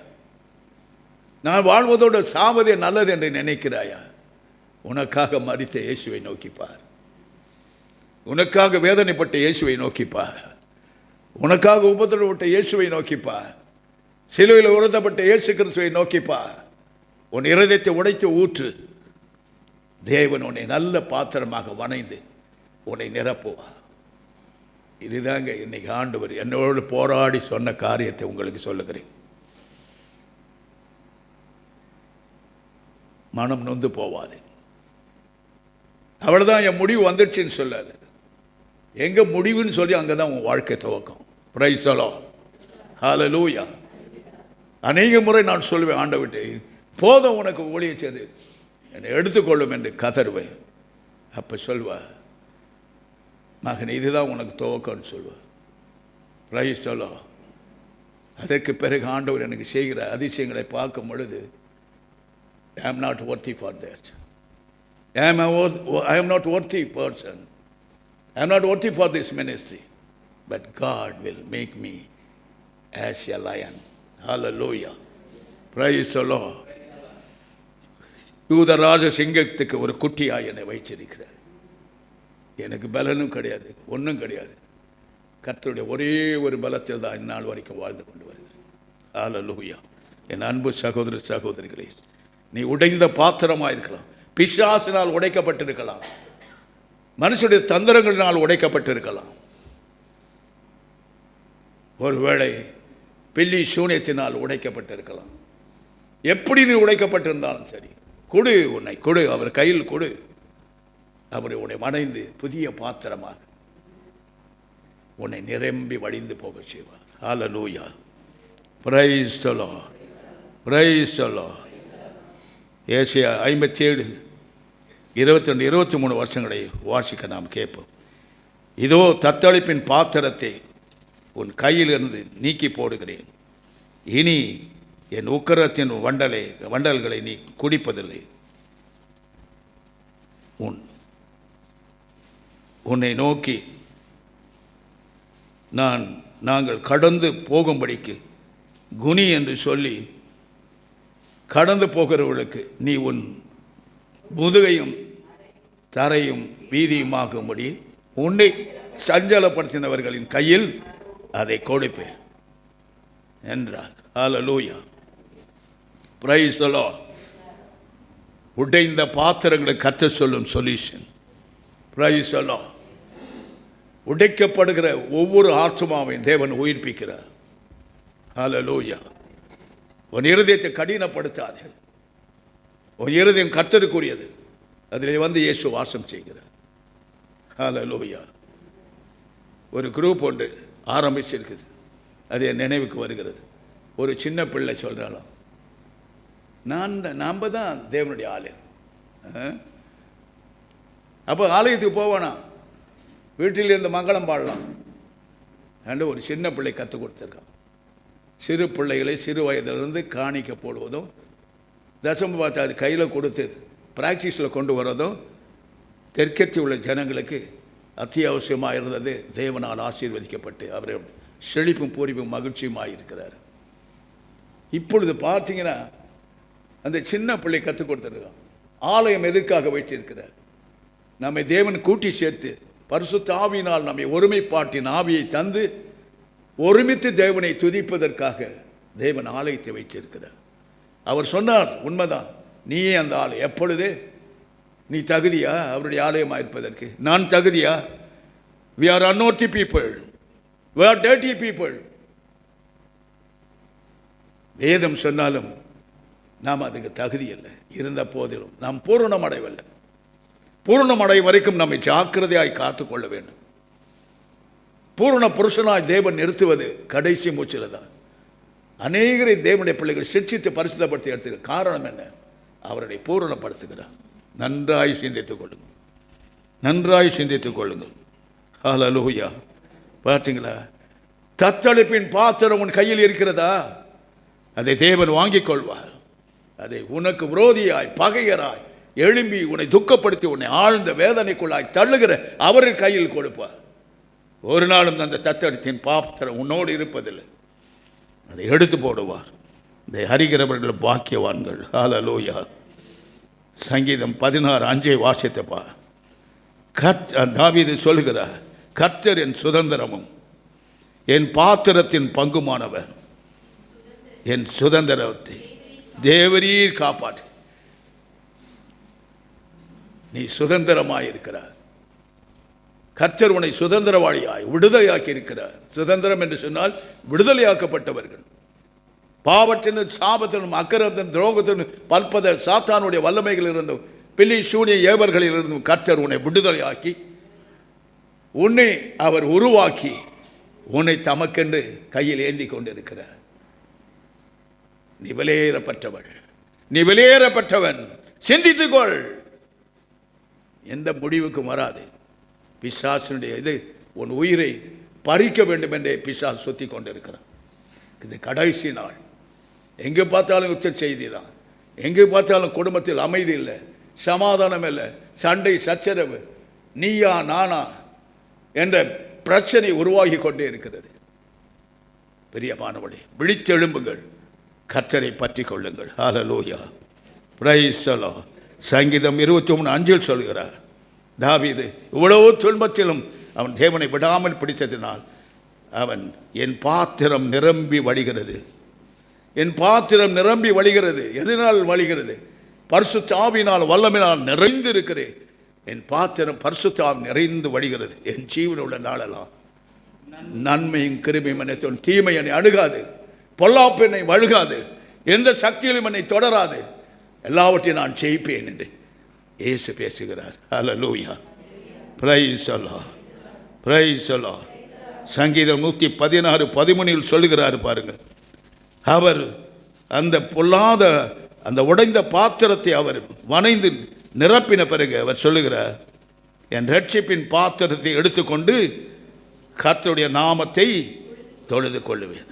நான் வாழ்வதோடு சாவதே நல்லது என்று நினைக்கிறாயா? உனக்காக மரித்த இயேசுவை நோக்கிப்பார். உனக்காக வேதனைப்பட்ட இயேசுவை நோக்கிப்பார். உனக்காக உபத்திரவப்பட்ட இயேசுவை நோக்கிப்பார். சிலுவையில் உறுத்தப்பட்ட இயேசு கிறிஸ்துவை நோக்கிப்பார். உன் இருதயத்தை உடைத்து ஊற்று. தேவன் உன்னை நல்ல பாத்திரமாக வணைந்து உன்னை நிரப்புவார். இதுதாங்க இன்னைக்கு ஆண்டவர் என்னோடு போராடி சொன்ன காரியத்தை உங்களுக்கு சொல்லுகிறேன். மனம் நொந்து போவாது. அவ்வளோதான், என் முடிவு வந்துடுச்சுன்னு சொல்லாது. எங்கே முடிவுன்னு சொல்லி அங்கே தான் உன் வாழ்க்கை துவக்கம். Praise the Lord. ஹல்லேலூயா. அநேக முறை நான் சொல்லுவேன், ஆண்டவர்கிட்ட, போதும் உனக்கு ஊழியம் செய்து என்னை எடுத்துக்கொள்ளும் என்று கதறுவேன். அப்போ சொல்வா, மகன் இதுதான் உனக்கு துவக்கம்னு சொல்லுவார். Price the Lord. அதற்கு பிறகு ஆண்டவர் எனக்கு செய்கிற அதிசயங்களை பார்க்கும் பொழுது, I am not worthy for that. I am not worthy person. I am not worthy for this ministry. But God will make me as a lion. Hallelujah. Praise the Lord. யூதராஜ சிங்கத்துக்கு ஒரு குட்டியாய் என்னை வைச்சிருக்கிறார். எனக்கு பலனும் கிடையாது, ஒன்றும் கிடையாது. கர்த்தருடைய ஒரே ஒரு பலத்தில் தான் இந்நாள் வரைக்கும் வாழ்ந்து கொண்டு வருகிறேன். ஹல்லேலூயா. என் அன்பு சகோதர சகோதரிகளே, நீ உடைந்த பாத்திரமாக இருக்கலாம். பிசாசினால் உடைக்கப்பட்டிருக்கலாம். மனுஷனுடைய தந்திரங்களினால் உடைக்கப்பட்டிருக்கலாம். ஒருவேளை பில்லி சூனியத்தினால் உடைக்கப்பட்டிருக்கலாம். எப்படி நீ உடைக்கப்பட்டிருந்தாலும் சரி, கொடு, உன்னை கொடு, அவர் கையில் கொடு. அவரை உன்னை மணைந்து புதிய பாத்திரமாக உன்னை நிரம்பி வடிந்து போக செய்வார். Hallelujah. Praise the Lord. Praise the Lord. ஏசாயா 57 22 23 வருஷங்களை வாசிக்க நாம் கேட்போம். இதோ தத்தளிப்பின் பாத்திரத்தை உன் கையிலிருந்து நீக்கி போடுகிறேன். இனி என் உக்கிரத்தின் வண்டல்களை நீ குடிப்பதில்லை. உன்னை நோக்கி நாங்கள் கடந்து போகும்படிக்கு குனி என்று சொல்லி கடந்து போகிறவர்களுக்கு நீ உன் முதுகையும் தரையும் வீதியுமாகும்படி உன்னை சஞ்சலப்படுத்தினவர்களின் கையில் அதை கொடுப்பேன் என்றார். ஹல்லேலூயா. Praise the Lord. உடைந்த பாத்திரங்களை கற்று சொல்லும் சொல்யூஷன். Praise the Lord. உடைக்கப்படுகிற ஒவ்வொரு ஆத்மாவையும் தேவன் உயிர்ப்பிக்கிறார். ஹல்லேலூயா. உன் இருதயத்தை கடினப்படுத்தாது. உன் இருதயம் கர்த்தருக்குரியது. அதில் வந்து இயேசு வாசம் செய்கிறார். ஹல்லேலூயா. ஒரு குரூப் ஒன்று ஆரம்பிச்சிருக்குது. அது என் நினைவுக்கு வருகிறது. ஒரு சின்ன பிள்ளை சொல்கிறாலும், நாம் தான் தேவனுடைய ஆலயம். அப்போ ஆலயத்துக்கு போவானா, வீட்டில் இருந்து மங்களம் பாடலாம் என்று ஒரு சின்ன பிள்ளை கற்றுக் கொடுத்துருக்கான். சிறு பிள்ளைகளை சிறு வயதிலிருந்து காணிக்க போடுவதும், தசம பார்த்து அது கையில் கொடுத்து ப்ராக்டிஸில் கொண்டு வரதும் தெற்கத்தில் உள்ள ஜனங்களுக்கு அத்தியாவசியமாக இருந்தது. தேவனால் ஆசீர்வதிக்கப்பட்டு அவர் செழிப்பும் பூரிப்பும் மகிழ்ச்சியுமாக இருக்கிறார். இப்பொழுது பார்த்தீங்கன்னா அந்த சின்ன பிள்ளை கற்றுக் கொடுத்துருக்கான். ஆலயம் எதற்காக வைத்திருக்கிறார்? நம்மை தேவன் கூட்டி சேர்த்து பரிசுத்த ஆவியினால் நம்மை ஒருமைப்பாட்டின் ஆவியை தந்து ஒருமித்து தேவனை துதிப்பதற்காக தேவன் ஆலயத்தை வைத்திருக்கிறார். அவர் சொன்னார், உண்மைதான், நீயே அந்த ஆலயம். எப்பொழுது நீ தகுதியா அவருடைய ஆலயமாக இருப்பதற்கு? நான் தகுதியா? we are unworthy people, we are dirty people. வேதம் சொன்னாலும் நாம் அதுக்கு தகுதி இல்லை. இருந்த போதிலும் நாம் பூரணம் அடையவில்லை. பூரணமடை வரைக்கும் நம்மை ஜாக்கிரதையாய் காத்துக்கொள்ள வேண்டும். பூரண புருஷனாய் தேவன் நிறுத்துவது கடைசி மூச்சில் தான். அநேகரை தேவனுடைய பிள்ளைகள் சிக்ஷித்து பரிசுத்தப்படுத்தி எடுத்துக்க காரணம் என்ன? அவருடைய பூரணப்படுத்துகிறார். நன்றாய் சிந்தித்துக் கொள்ளுங்கள், நன்றாய் சிந்தித்துக் கொள்ளுங்கள். ஹல்லேலூயா. பார்த்தீங்களா? தத்தளிப்பின் பாத்திரம் உன் கையில் இருக்கிறதா? அதை தேவன் வாங்கிக் கொள்வார். அதை உனக்கு விரோதியாய் பகையராய் எழும்பி உன்னை துக்கப்படுத்தி உன்னை ஆழ்ந்த வேதனைக்குள்ளாய் தள்ளுகிற அவரின் கையில் கொடுப்பார். ஒரு நாளும் அந்த தத்தளிப்பின் பாத்திரம் உன்னோடு இருப்பதில்லை. அதை எடுத்து போடுவார். இதை அறிகிறவர்கள் பாக்கியவான்கள். ஹல்லேலூயா. சங்கீதம் 16:5 வாசித்தப்பா. தாவீது சொல்லுகிறார், கர்த்தர் என் சுதந்திரமும் என் பாத்திரத்தின் பங்குமானவர். என் சுதந்திரத்தை தேவரீர் காப்பாற்று. நீ சுதந்திரமாயிருக்கிறார். கர்த்தர் உன்னை சுதந்திரவாளியாய் விடுதலையாக்கி இருக்கிறார். சுதந்திரம் என்று சொன்னால் விடுதலையாக்கப்பட்டவர்கள். பாவத்தின் சாபத்திலும் அக்கிரமத்தின் துரோகத்திலும் பல்பத சாத்தானுடைய வல்லமைகள் இருந்தும் பில்லி சூனிய ஏவர்களில் இருந்தும் கர்த்தர் உன்னை விடுதலையாக்கி உன்னை அவர் உருவாக்கி உன்னை தமக்கென்று கையில் ஏந்தி கொண்டிருக்கிறார். நீ வெளியேறப்பட்டவள், நீ வெளியேறப்பட்டவன். சிந்தித்துக்கொள். எந்த முடிவுக்கும் வராது. பிசாசுடைய இது உன் உயிரை பறிக்க வேண்டும் என்றே பிசாசு சுத்தி கொண்டிருக்கிறான். இது கடைசி நாள். எங்கே பார்த்தாலும் உச்ச செய்தி தான். எங்கே பார்த்தாலும் குடும்பத்தில் அமைதி இல்லை, சமாதானம் இல்லை, சண்டை சச்சரவு, நீயா நானா என்ற பிரச்சனை உருவாகி கொண்டே இருக்கிறது. பிரியமானவர்களே, விழித்தெழும்புங்கள், கர்த்தரை பற்றி கொள்ளுங்கள். ஹல்லேலூயா. Praise the Lord. சங்கீதம் 23:5 சொல்கிறார், தாவீது இவ்வளவு துன்பத்திலும் அவன் தேவனை விடாமல் பிடித்ததினால் அவன் என் பாத்திரம் நிரம்பி வழிகிறது. என் பாத்திரம் நிரம்பி வழிகிறது. எதனால் வழிகிறது? பரிசுத்த ஆவியினால் வல்லமையினால் நிறைந்து இருக்கிறேன். என் பாத்திரம் பரிசுத்த ஆவி நிறைந்து வழிகிறது. என் ஜீவன் உள்ள நாளெல்லாம் நன்மையும் கிருபையும் என்னை தீமை என்னை அணுகாது, பொல்லாப்பு என்னை வழுகாது, எந்த சக்தியிலும் என்னை தொடராது, எல்லாவற்றையும் நான் ஜெயிப்பேன் என்று இயேசு பேசுகிறார். Hallelujah. Praise the Lord. Praise the Lord. சங்கீதம் 116:13 சொல்லுகிறார் பாருங்க. அவர் அந்த பொல்லாத அந்த உடைந்த பாத்திரத்தை அவர் வனைந்து நிரப்பின பிறகு அவர் சொல்லுகிறார், என் ரட்சிப்பின் பாத்திரத்தை எடுத்துக்கொண்டு கர்த்தருடைய நாமத்தை தொழுது கொள்ளுவேன்.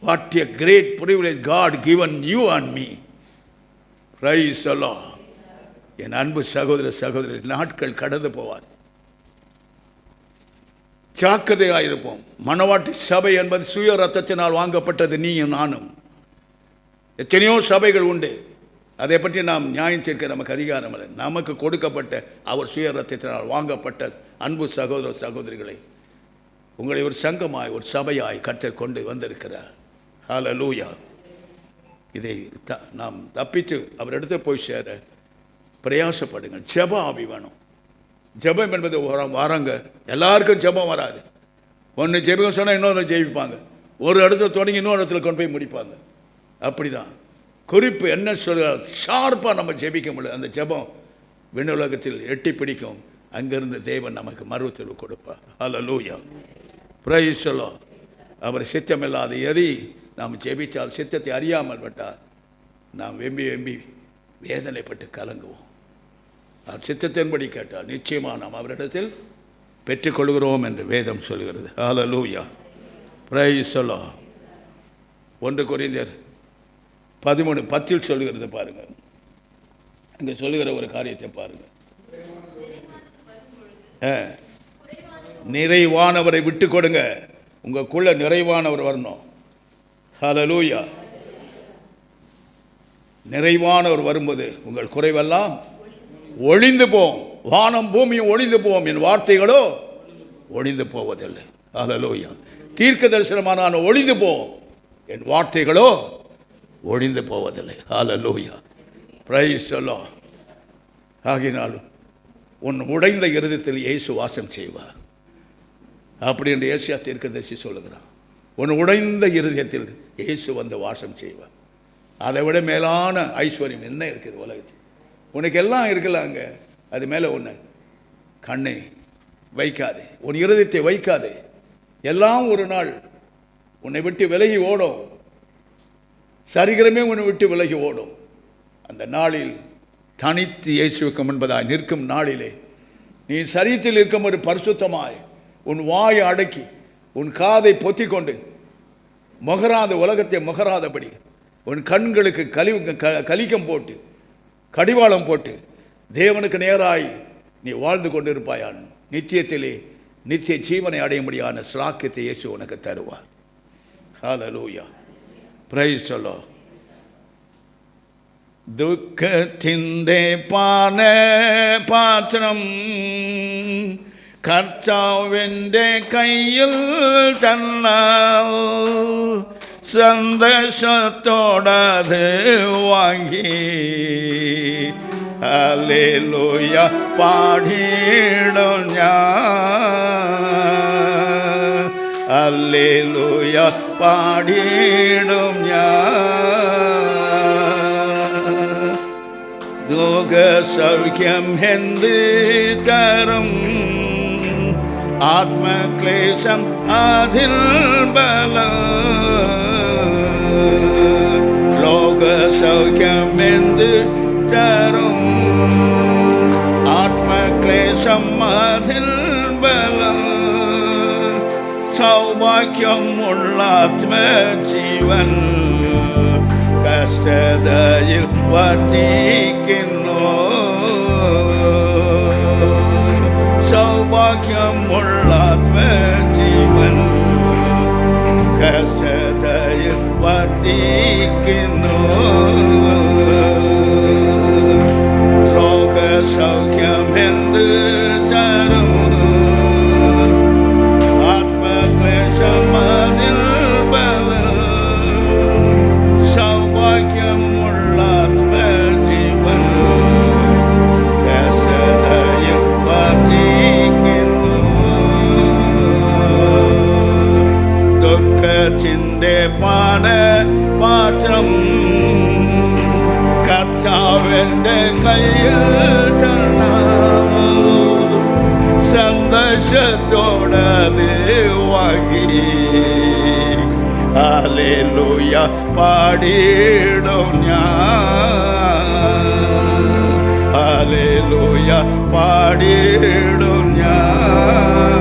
What a great privilege God given you and me. Praise the Lord. என் அன்பு சகோதர சகோதரி, நாட்கள் கடந்து போவார். ஜாக்கிரதையாயிருப்போம். மணவாட்டி சபை என்பது சுய ரத்தத்தினால் வாங்கப்பட்டது. நீயும் நானும். எத்தனையோ சபைகள் உண்டு. அதை பற்றி நாம் நியாயம் தீர்க்க நமக்கு அதிகாரம் இல்லை. நமக்கு கொடுக்கப்பட்ட அவர் சுய ரத்தத்தினால் வாங்கப்பட்ட அன்பு சகோதர சகோதரிகளை உங்களை ஒரு சங்கமாய் ஒரு சபையாய் கர்த்தர் கொண்டு வந்திருக்கிறார். ஹல்லேலூயா. இதை நாம் தப்பித்து அவர் இடத்துல போய் சேர பிரயாசப்படுங்கள். ஜெப ஆவி வேணும். ஜெபம் என்பது வராங்க. எல்லாருக்கும் ஜெபம் வராது. ஒன்று ஜெபிக்க சொன்னால் இன்னொரு ஜெயிப்பாங்க. ஒரு இடத்துல தொடங்கி இன்னொரு இடத்துல கொண்டு போய் முடிப்பாங்க. அப்படிதான். குறிப்பு என்ன சொல்கிறார்? ஷார்ப்பாக நம்ம ஜெபிக்க முடியாது. அந்த ஜெபம் விண்ணுலகத்தில் எட்டி பிடிக்கும். அங்கிருந்து தேவன் நமக்கு மறுத்தீர்வு கொடுப்பார். ஹல்லேலூயா. Praise the Lord. அவர் சித்தமில்லாத எதை நாம் ஜெபித்தால் சித்தத்தை அறியாமல் விட்டால் நாம் வெம்பி வெம்பி வேதனைப்பட்டு கலங்குவோம். அவர் சித்தத்தின்படி கேட்டால் நிச்சயமாக நாம் அவரிடத்தில் பெற்றுக்கொள்கிறோம் என்று வேதம் சொல்கிறது. ஹல்லேலூயா. Praise the Lord. 1 கொரிந்தியர் 13:10 சொல்லுகிறது பாருங்கள். இங்கே சொல்லுகிற ஒரு காரியத்தை பாருங்கள். நிறைவானவரை விட்டு கொடுங்க. உங்களுக்குள்ள நிறைவானவர் வரணும். ஹல்லேலூயா. நிறைவானவர் வரும்போது உங்கள் குறைவெல்லாம் ஒழிந்து போம். வானம் பூமியும் ஒழிந்து போம், என் வார்த்தைகளோ ஒழிந்து போவதில்லை. ஹல்லேலூயா. தீர்க்க தரிசனமான ஒழிந்து போம், என் வார்த்தைகளோ ஒழிந்து போவதில்லை. ஹல்லேலூயா. Praise the Lord. ஆகினால் உன் உடைந்த இருதயத்தில் இயேசு வாசம் செய்வார். அப்படி என்று ஏசியா தீர்க்கதரிசி சொல்லுகிறான். உன் உடைந்த இருதயத்தில் இயேசு வந்து வாசம் செய்வார். அதை விட மேலான ஐஸ்வர்யம் என்ன இருக்குது உலகத்தில்? உனக்கு எல்லாம் இருக்கலாங்க. அது மேலே ஒன்று கண்ணை வைக்காதே, உன் இருதயத்தை வைக்காதே. எல்லாம் ஒரு நாள் உன்னை விட்டு விலகி ஓடும். சரிகிரமே உன்னை விட்டு விலகி ஓடும். அந்த நாளில் தனித்து இயேசுவுக்கு முன்பதாய் நிற்கும் நாளிலே நீ சரீரத்தில் இருக்கும் ஒரு பரிசுத்தமாய் உன் வாயை அடக்கி உன் காதை பொத்திக் கொண்டு முகராத உலகத்தை முகராதபடி உன் கண்களுக்கு கலிக்கம் போட்டு கடிவாளம் போட்டு தேவனுக்கு நேராய் நீ வாழ்ந்து கொண்டிருப்பாயான். நித்தியத்திலே நித்திய ஜீவனை அடையும்படியான ஸ்லாக்கியத்தை இயேசு உனக்கு தருவார். ஹல்லேலூயா, பிரைஸ் தி லார்ட். ദുഃഖത്തിൻ്റെ പാനപാത്രം കർത്താവിൻ്റെ കയ്യിൽ തന്നാൽ സന്തോഷത്തോടത് വാങ്ങി ഹല്ലേലൂയ പാടിയിടും ഞാൻ, ഹല്ലേലൂയ പാടിയിടും ഞാൻ. ലോക സൗഖ്യം എന്ത് തരും, ആത്മക്ലേശം അതിൽ ബലം. ലോക സൗഖ്യം എന്ത് തരും, ആത്മക്ലേശം അതിൽ ബലം. സൗഭാഗ്യമുള്ള ആത്മജീവൻ കഷ്ടതയിൽ വർദ്ധിക്കുന്നു. സൗഭാഗ്യമുള്ള ആത്മജീവൻ കഷ്ടതയിൽ വർദ്ധിക്കുന്നു. ലോക സൗഖ്യം എന്ത് തരും, ആത്മക്ലേശം അതിൽ ബലം. സൗഭാഗ്യമുള്ള ആത്മജീവൻ കഷ്ടതയിൽ വർദ്ധിക്കുന്നു. ദുഃഖത്തിൻ്റെ പാനപാത്രം കർത്താവിൻ്റെ കയ്യിൽ തന്നാൽ സന്തോഷത്തോടത് വാങ്ങി ഹല്ലേലൂയ പാടിയിടും ഞാൻ, ഹല്ലേലൂയ പാടിയിടും ഞാൻ.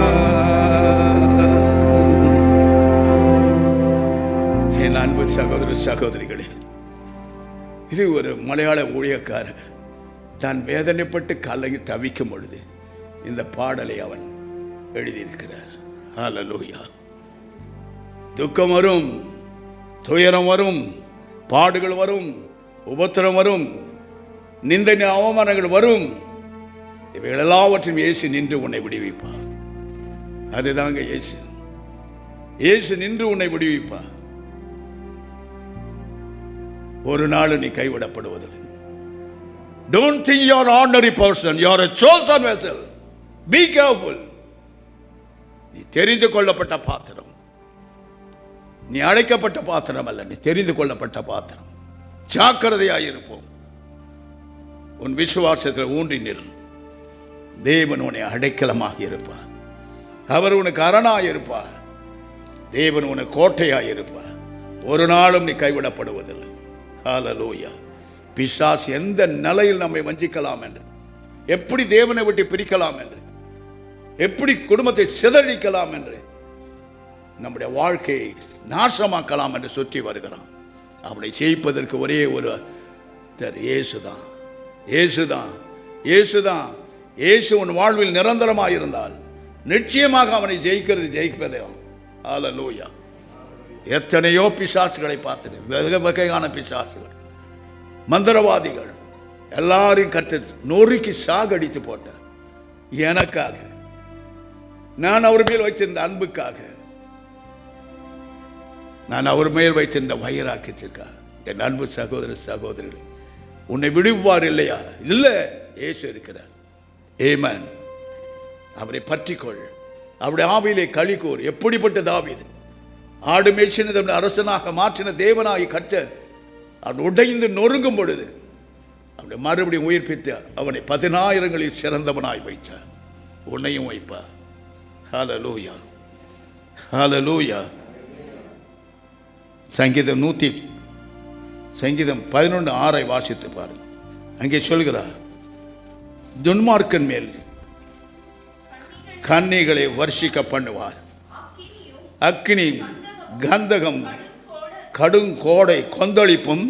என் அன்பு சகோதர சகோதரிகளே, இது ஒரு மலையாள ஊழியக்காரன் தான் வேதனைப்பட்டு கலங்கி தவிக்கும் பொழுது இந்த பாடலை அவன் எழுதியிருக்கிறார். ஹல்லேலூயா. துக்கம் வரும், துயரம் வரும், பாடுகள் வரும், உபத்திரம் வரும், நிந்தனை அவமானங்கள் வரும். இவைகள் எல்லாவற்றையும் இயேசு நின்று உன்னை விடுவிப்பார். அதுதாங்க இயேசு. இயேசு நின்று உன்னை விடுவிப்பார். ஒரு நாள் நீ கைவிடப்படுவதில்லை. Don't think you are an ordinary person. You are a chosen vessel. Be careful. நீ தெரிந்து கொள்ளப்பட்ட பாத்திரம். நீ அழைக்கப்பட்ட பாத்திரம் அல்ல, நீ தெரிந்து கொள்ளப்பட்ட பாத்திரம். ஜாக்கிரதையாயிருப்போம். உன் விசுவாசத்தில் ஊன்றி நில். தேவன் உன்னை அடைக்கலமாக இருப்பார். அவர் உனக்கு அரணாக இருப்பார். தேவன் உனக்கு கோட்டையாக இருப்பார். ஒரு நாளும் நீ கைவிடப்படுவதில்லை. ஹல்லேலூயா. பிசாசு எந்த நிலையில் நம்மை வஞ்சிக்கலாம் என்று, எப்படி தேவனை விட்டு பிரிக்கலாம் என்று, எப்படி குடும்பத்தை சிதறடிக்கலாம் என்று, நம்முடைய வாழ்க்கையை நாசமாக்கலாம் என்று சுற்றி வருகிறான். அவனை ஜெயிப்பதற்கு ஒரே ஒரு இயேசுதான். இயேசுதான். இயேசுதான். இயேசு உன் வாழ்வில் நிரந்தரமாக இருந்தால் நிச்சயமாக அவனை ஜெயிப்பதே. ஹல்லேலூயா. எத்தனையோ பிசாசுகளை பார்த்தேன், வகையான பிசாசுகள், மந்திரவாதிகள் எல்லாரையும் கர்த்தர் நொறுக்கி சாகடித்து போட்டார். எனக்காக, நான் அவர் மேல் வைத்திருந்த அன்புக்காக, நான் அவர் மேல் வைத்திருந்த வைராக்கியத்திற்காக. என் அன்பு சகோதர சகோதரிகளே, உன்னை விடுவார் இல்லையா? இல்லை, இயேசு இருக்கிறார். ஆமென். அவரை பற்றிக்கொள். அவருடைய ஆவியிலே களிக்கூர். எப்படிப்பட்ட தாவீது, ஆடு மேய்ச்சின அரசனாக மாற்றின தேவனாகி கர்த்தர் அவன் உடைந்து நொறுங்கும் பொழுது அப்படி மறுபடியும் உயிர்ப்பித்து அவனை 10,000களில் சிறந்தவனாய் வைத்தார். உன்னையும் வைப்பார். ஹல்லேலூயா, ஹல்லேலூயா. சங்கீதம் 11:6 வாசித்து பாருங்க. அங்கே சொல்கிறார், துன்மார்க்கன் மேல் கன்னிகளை வர்ஷிக்க பண்ணுவார். அக்கினி, கந்தகம், கடுங்கோடை, கொந்தளிப்பும்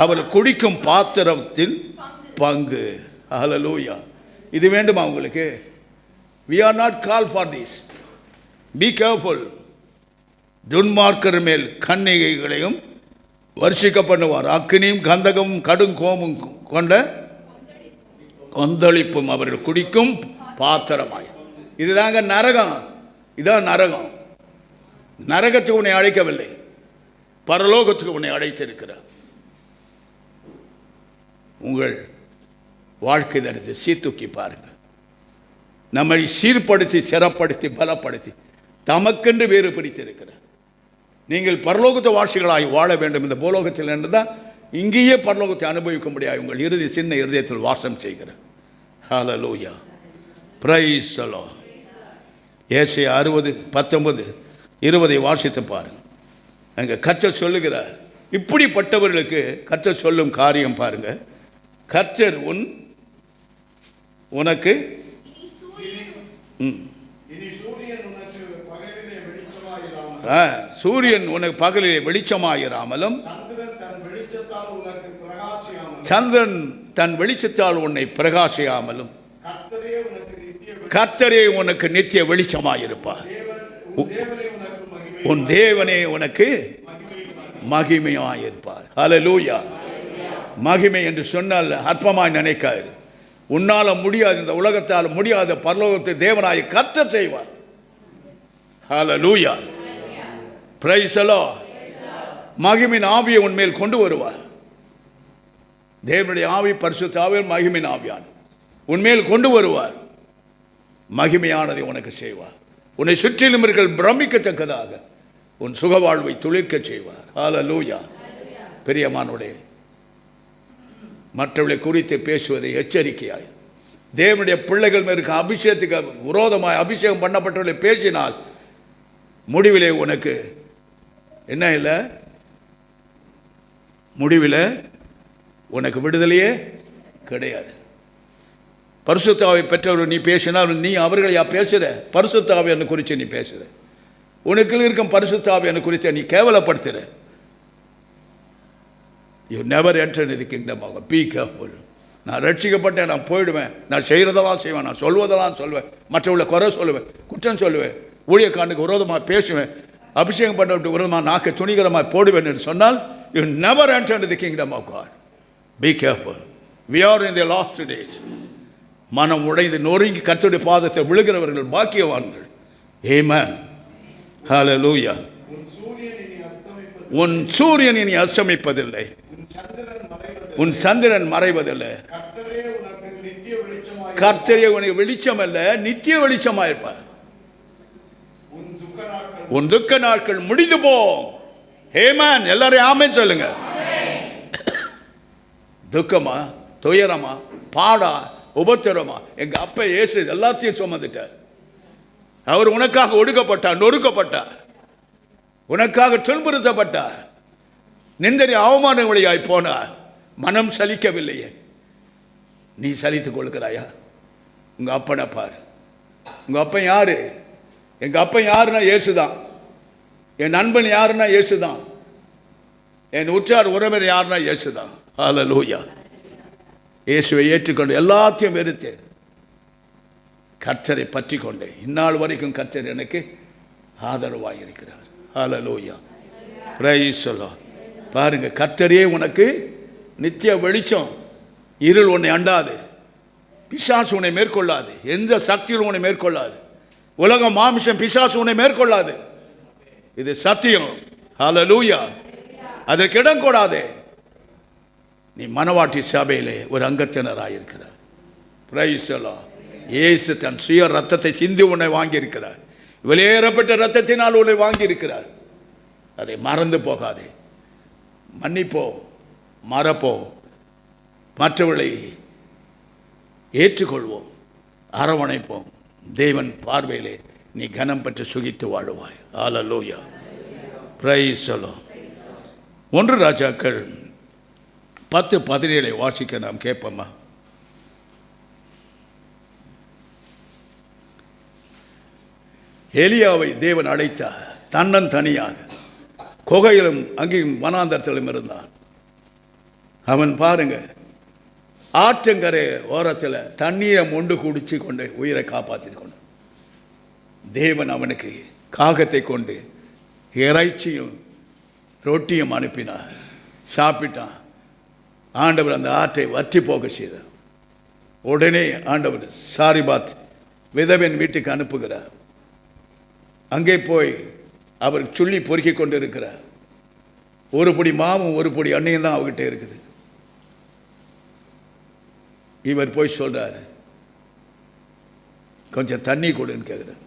அவர் குடிக்கும் பாத்திரத்தில் பங்கு. ஹல்லேலூயா. இது வேண்டுமா உங்களுக்கு? We are not called for this. Be careful. துன்மார்க்கர் மேல் கன்னிகைகளையும் வர்ஷிக்க பண்ணுவார். அக்கினியும் கந்தகமும் கடுங்கோமும் கொண்ட கொந்தளிப்பும் அவர்கள் குடிக்கும் பாத்திரமாய். இதுதாங்க நரகம். இதான் நரகம். நரகத்துக்கு உன்னை அழைக்கவில்லை, பரலோகத்துக்கு உன்னை அழைத்திருக்கிறார். உங்கள் வாழ்க்கை தரத்தை சீர்தூக்கி பாருங்கள். நம்மை சீர்படுத்தி, சிறப்படுத்தி, பலப்படுத்தி தமக்கென்று வேறு பிடித்திருக்கிறார். நீங்கள் பரலோகத்து வாசிகளாய் வாழ வேண்டும். இந்த பூலோகத்தில் என்றுதான் இங்கேயே பரலோகத்தை அனுபவிக்க முடியாது. உங்கள் இறுதி சின்ன இருதயத்தில் வாசம் செய்கிறார். ஹல்லேலூயா, பிரைஸ் தி லார்ட். ஏசாயா 60:19-20 வாசித்து பாருங்க. அங்கே கர்த்தர் சொல்லுகிறார், இப்படிப்பட்டவர்களுக்கு கர்த்தர் சொல்லும் காரியம் பாருங்க. கர்த்தர் உனக்கு சூரியன் உனக்கு பகலிலே வெளிச்சமாயிராமலும் சந்திரன் தன் வெளிச்சத்தால் உன்னை பிரகாசியாமலும் கர்த்தரே உனக்கு நித்திய வெளிச்சமாயிருப்பார். உன் தேவனே உனக்கு மகிமையாயிருப்பார். ஹல்லேலூயா. மகிமை என்று சொன்னால் அற்பமாய் நினைக்காது. உன்னால முடியாது, இந்த உலகத்தால் முடியாத பரலோகத்தை தேவனாய் கர்த்தர் செய்வார். Hallelujah, praise the Lord. மகிமையின் ஆவியை உன்மேல் கொண்டு வருவார். தேவனுடைய ஆவி, பரிசுத்த ஆவி, மகிமையின் ஆவியான உன்மேல் கொண்டு வருவார். மகிமையானதை உனக்கு செய்வார். உன்னை சுற்றிலும் இருக்கிற பிரமிக்கத்தக்கதாக உன் சுகவாழ்வை துளிர்க்க செய்வார். ஹல்லேலூயா. பிரியமானவர்களே, மற்றவர்களை குறித்து பேசுவதை எச்சரிக்கையாய், தேவனுடைய பிள்ளைகள் மேற்கு அபிஷேகத்துக்கு விரோதமாய் அபிஷேகம் பண்ணப்பட்டவர்களை பேசினால் முடிவிலே உனக்கு என்ன இல்லை? முடிவில் உனக்கு விடுதலையே கிடையாது. பரிசுத்த ஆவி பெற்றவர் நீ பேசினால் நீ அவர்களையா பேசுகிற? பரிசுத்த ஆவியை குறித்து நீ பேசுகிற. உனக்கு இருக்கும் பரிசுத்த ஆவியை குறித்து நீ கேவலப்படுத்துகிற. You never enter in the kingdom of God. Be careful. நான் ரட்சிக்கப்பட்டேன், நான் போயிடுவேன், நான் செய்கிறதெல்லாம் செய்வேன், நான் சொல்வதெல்லாம் சொல்வேன், மற்றவர்களை குறை சொல்லுவேன், குற்றம் சொல்லுவேன், ஊழியக்காரனுக்கு விரோதமாக பேசுவேன், அபிஷேகம் பண்ணவர்களுக்கு விரோதமாக நாக்கை துணிகரமாக போடுவேன் என்று சொன்னால் you never enter in the kingdom of God. Be careful. We are in the last days. மனம் உடைந்து நொறுங்கி கர்த்தருடைய பாதத்தை விழுகிறவர்கள் பாக்கியவான்கள். ஆமென். ஹல்லேலூயா. உன் சூரியன் இனி அஸ்தமிப்பதில்லை, உன் சந்திரன் மறைவதில்லை. கர்த்தரே உனக்கு வெளிச்சம் அல்ல, நித்திய வெளிச்சமாயிருப்பார். உன் துக்க நாட்கள் முடிந்து போ. ஆமென். எல்லாரும் ஆமென் சொல்லுங்க. துக்கமா, துயரமா, பாடா, உபத்திரமா, எங்க அப்பா இயேசு எல்லாத்தையும் சுமந்துட்டார். அவர் உனக்காக ஒடுக்கப்பட்டார், நொறுக்கப்பட்டார், உனக்காக துன்புறுத்தப்பட்டார், நிந்தனை அவமான வழியாய் போனார். மனம் சலிக்கவில்லையே, நீ சலித்துக் கொள்கிறாயா? உங்க அப்பனை பாரு. உங்க அப்பன் யாரு? எங்க அப்பன் யாருன்னா இயேசுதான். என் நண்பன் யாருன்னா இயேசுதான். என் உற்றார் உறவினர் யாருன்னா இயேசுதான். ஹல்லேலூயா. இயேசுவை ஏற்றுக்கொண்டு எல்லாத்தையும் வெறுத்து கர்த்தரை பற்றி கொண்டே இந்நாள் வரைக்கும் கர்த்தர் எனக்கு ஆதரவாக இருக்கிறார். ஹல்லேலூயா, பிரைஸ் தி லார்ட். பாருங்க, கர்த்தரே உனக்கு நித்திய வெளிச்சம். இருள் உன்னை அண்டாது, பிசாசு உன்னை மேற்கொள்ளாது, எந்த சக்தியும் உன்னை மேற்கொள்ளாது, உலகம் மாமிசம் பிசாசு உன்னை மேற்கொள்ளாது. இது சத்தியம். ஹல்லேலூயா. அதற்கு இடம் கூடாது. நீ மனவாட்டி சபையிலே ஒரு அங்கத்தினராயிருக்கிறார். Price the Lord. இயேசு தன் சுய ரத்தத்தை சிந்தி உன்னை வாங்கியிருக்கிறார். வெளியேறப்பட்ட ரத்தத்தினால் உன்னை வாங்கியிருக்கிறார். அதை மறந்து போகாதே. மன்னிப்போ, மறப்போ. மற்றவர்களை ஏற்றுக்கொள்வோம், அரவணைப்போம். தேவன் பார்வையிலே நீ கனம் பெற்று சுகித்து வாழுவாய். ஹல்லேலூயா. Praise the Lord. 1 ராஜாக்கள் 10:17 வாசிக்க நாம் கேட்போமா? எலியாவை தேவன் அழைத்தார். தன்னன் தனியாக குகையிலும் அங்கேயும் வனாந்தரத்திலும் இருந்தான். அவன் பாருங்க, ஆற்றங்கரை ஓரத்தில் தண்ணீரை மொண்டு குடிச்சு கொண்டு உயிரை காப்பாற்றிட்டு கொண்டு தேவன் அவனுக்கு காகத்தை கொண்டு இறைச்சியும் ரொட்டியும் அனுப்பினார். சாப்பிட்டான். ஆண்டவர் அந்த ஆற்றை வற்றி போக செய்தார். உடனே ஆண்டவர் சாரிபாத் விதவின் வீட்டுக்கு அனுப்புகிறார். அங்கே போய் அவர் சொல்லி பொறுக்கி கொண்டு இருக்கிறார். ஒரு பொடி மாவும் ஒரு பொடி எண்ணெயும் தான் அவர்கிட்ட இருக்குது. இவர் போய் சொல்றாரு, கொஞ்சம் தண்ணி கொடுன்னு கேட்குறார்.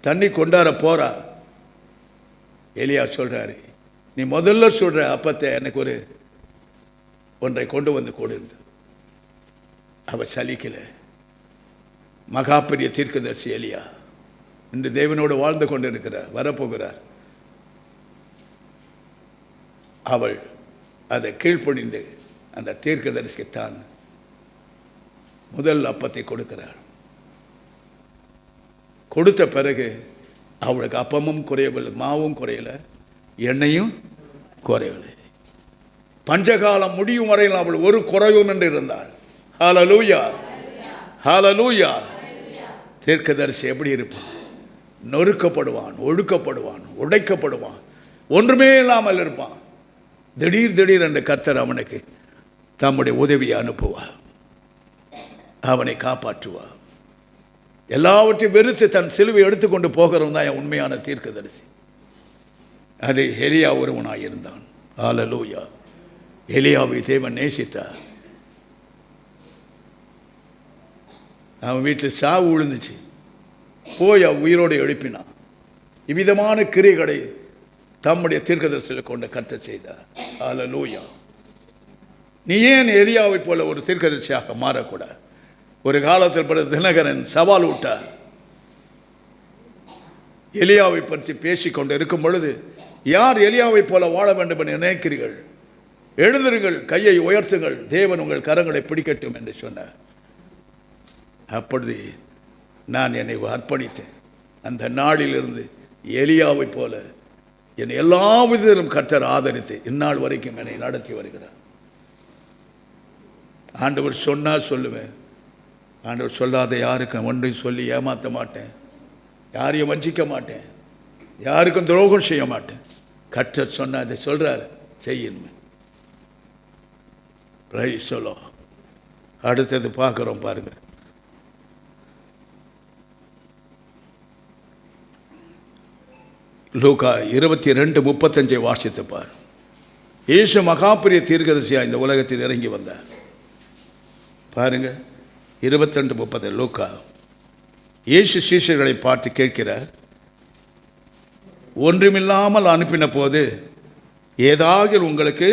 தண்ணி கொண்டார போறா. எலியா சொல்றாரு, நீ முதல்ல சொல்ற அப்பத்தை எனக்கு ஒன்றை கொண்டு வந்து கொடு. அவர் சலிக்கல. மகா பெரிய தீர்க்கதரிசி எலியா இன்று தேவனோடு வாழ்ந்து கொண்டிருக்கிறார், வரப்போகிறார். அவள் அதை கீழ்ப்படிந்து அந்த தீர்க்கதரிசிக்குத்தான் முதல் அப்பத்தை கொடுக்கிறாள். கொடுத்த பிறகு அவளுக்கு அப்பமும் குறையவில்லை, மாவும் குறையலை, எண்ணெயும் குறையவில்லை. பஞ்சகாலம் முடியும் வரையில் அவள் ஒரு குறைவும் என்று இருந்தாள். ஹல்லேலூயா, ஹல்லேலூயா. தீர்க்கதரிசி எப்படி இருப்பான்? நொறுக்கப்படுவான், ஒடுக்கப்படுவான், உடைக்கப்படுவான், ஒன்றுமே இல்லாமல் இருப்பான். திடீர் என்ற கர்த்தர் அவனுக்கு தம்முடைய உதவியை அனுப்புவார், அவனை காப்பாற்றுவார். எல்லாவற்றையும் வெறுத்து தன் சிலுவை எடுத்துக்கொண்டு போகிறவன் தான் என் உண்மையான தீர்க்கதரிசி. அது எலியா ஒருவனாக இருந்தான். ஹல்லேலூயா. எலியாவை தேவன் நேசித்தார். அவன் வீட்டில் சாவு விழுந்துச்சு, போய் உயிரோடு எழுப்பினான். இவ்விதமான கிரியைகளை தம்முடைய தீர்க்கதரிசியில் கொண்ட கர்த்தர் செய்தார். ஹல்லேலூயா. நீ ஏன் எலியாவை போல ஒரு தீர்க்கதரிசியாக மாறக்கூடாது? ஒரு காலத்தில் பிறகு தினகரன் சவால் விட்டார். எலியாவை பற்றி பேசிக்கொண்டு இருக்கும் பொழுது, யார் எலியாவை போல வாழ வேண்டும் என்று நினைக்கிறீர்கள்? எழுந்திருங்கள், கையை உயர்த்துங்கள், தேவன் உங்கள் கரங்களை பிடிக்கட்டும் என்று சொன்னார். அப்பொழுது நான் என்னை அர்ப்பணித்தேன். அந்த நாளிலிருந்து எலியாவை போல என்னை எல்லா விதத்திலும் கர்த்தர் ஆதரித்து இந்நாள் வரைக்கும் என்னை நடத்தி வருகிறார். ஆண்டவர் சொன்னா சொல்லுவேன், ஆண்டவர் சொல்லாத யாருக்கும் ஒன்றையும் சொல்லி ஏமாற்ற மாட்டேன், யாரையும் வஞ்சிக்க மாட்டேன், யாருக்கும் துரோகம் செய்ய மாட்டேன். கர்த்தர் சொன்ன அதை சொல்றார், செய்யணும். Price the Lord. அடுத்தது பார்க்குறோம் பாருங்க. லூக்கா 22:35 வாசித்து பார். இயேசு மகாபெரிய தீர்க்கதரிசியா இந்த உலகத்தில் இறங்கி வந்தார். பாருங்க 22:30 லூக்கா. இயேசு சீஷர்களை பார்த்து கேட்கிறார், ஒன்றுமில்லாமல் அனுப்பின போது ஏதாவது உங்களுக்கு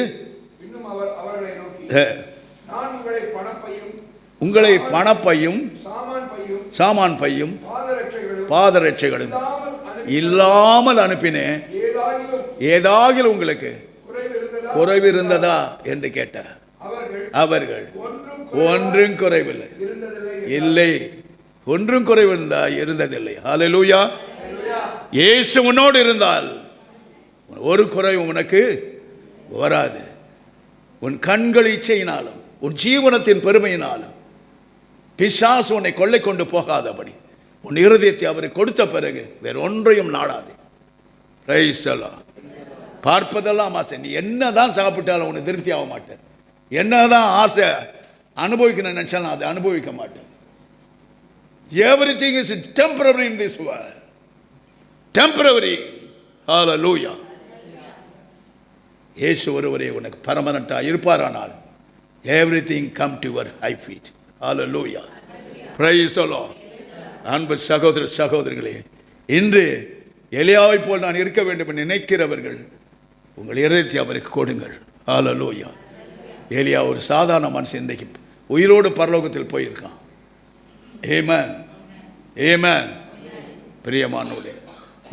உங்களை பணப்பையும் சாமான் பையும் பாதரட்சைகளும் இல்லாமல் அனுப்பினேன், ஏதாவது உங்களுக்கு குறைவு இருந்ததா என்று கேட்டார். அவர்கள் ஒன்றும் குறைவில்லை, இல்லை, ஒன்றும் குறைவு இருந்ததில்லை. ஹல்லேலூயா. இயேசு உன்னோடு இருந்தால் ஒரு குறைவு உனக்கு வராது. உன் கண்கள் இச்சையினாலும் உன் ஜீவனத்தின் பெருமையினாலும் பிசாசு உன்னை கொள்ளை கொண்டு போகாதபடி உன் இருதயத்தை அவருக்கு கொடுத்த பிறகு வேற ஒன்றையும் நாடாது. Price the Lord. பார்ப்பதெல்லாம் ஆசை. நீ என்னதான் சாப்பிட்டாலும் உனக்கு திருப்தி ஆக மாட்டேன். என்னதான் ஆசை அனுபவிக்கணும்னு நினைச்சாலும் அதை அனுபவிக்க மாட்டேன். Everything is temporary in this world. Temporary. Hallelujah. இயேசு ஒருவரே உனக்கு பர்மனண்டா இருப்பாரானால் everything come to your high feet. Hallelujah. Praise the Lord. அன்பு சகோதர சகோதரிகளே, இன்று எலியாவை போல் நான் இருக்க வேண்டும் என்று நினைக்கிறவர்கள் உங்கள் இருதயத்தை அவருக்கு கொடுங்கள். ஹல்லேலூயா. ஏலியா ஒரு சாதாரண மனுஷன் இன்றைக்கு உயிரோடு பரலோகத்தில் போயிருக்கான். ஏமேன், ஏமேன். பிரியமானவர்களே,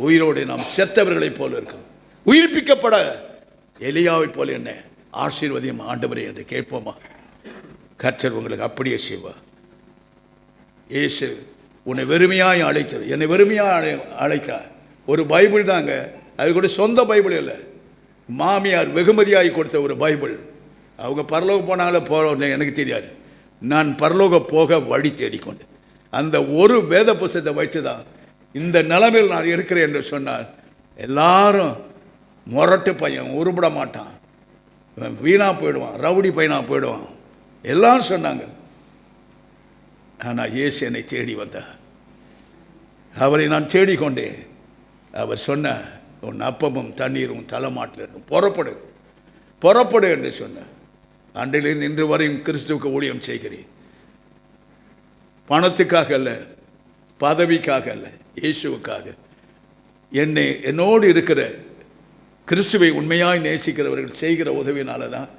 உயிரோடு நாம் செத்தவர்களைப் போல இருக்கோம். உயிர்ப்பிக்கப்பட எலியாவைப் போல என்ன ஆசீர்வதியும் ஆண்டவரே என்று கேட்போமா? கர்த்தர் உங்களுக்கு அப்படியே செய்வார். இயேசு உன்னை வெறுமையாய் அழைத்தார், என்னை வெறுமையாக அழைத்தார். ஒரு பைபிள் தாங்க, அது கூட சொந்த பைபிள் இல்லை, மாமியார் வெகுமதியாகி கொடுத்த ஒரு பைபிள். அவங்க பரலோகம் போனாலும் போகிற எனக்கு தெரியாது. நான் பரலோகம் போக வழி தேடிக்கொண்டு அந்த ஒரு வேத புத்தகத்தை வச்சு தான் இந்த நிலைமையில் நான் இருக்கிறேன் என்று சொன்னார். எல்லாரும் முரட்டு பையன், உருப்பட மாட்டான், வீணாக போயிடுவான், ரவுடி பையனாக போயிடுவான் எல்லாரும் சொன்னாங்க. ஆனால் இயேசு என்னை தேடி வந்தார். அவரை நான் தேடிக்கொண்டேன். அவர் சொன்ன, உன் அப்பமும் தண்ணீரும் தலைமாட்டில் இருக்கும், புறப்படு புறப்படு என்று சொன்னார். அன்றிலிருந்து இன்று வரையும் கிறிஸ்துவுக்கு ஊழியம் செய்கிறேன். பணத்துக்காக அல்ல, பதவிக்காக அல்ல, இயேசுவுக்காக. என்னோடு இருக்கிற கிறிஸ்துவை உண்மையாய் நேசிக்கிறவர்கள் செய்கிற உதவினால தான்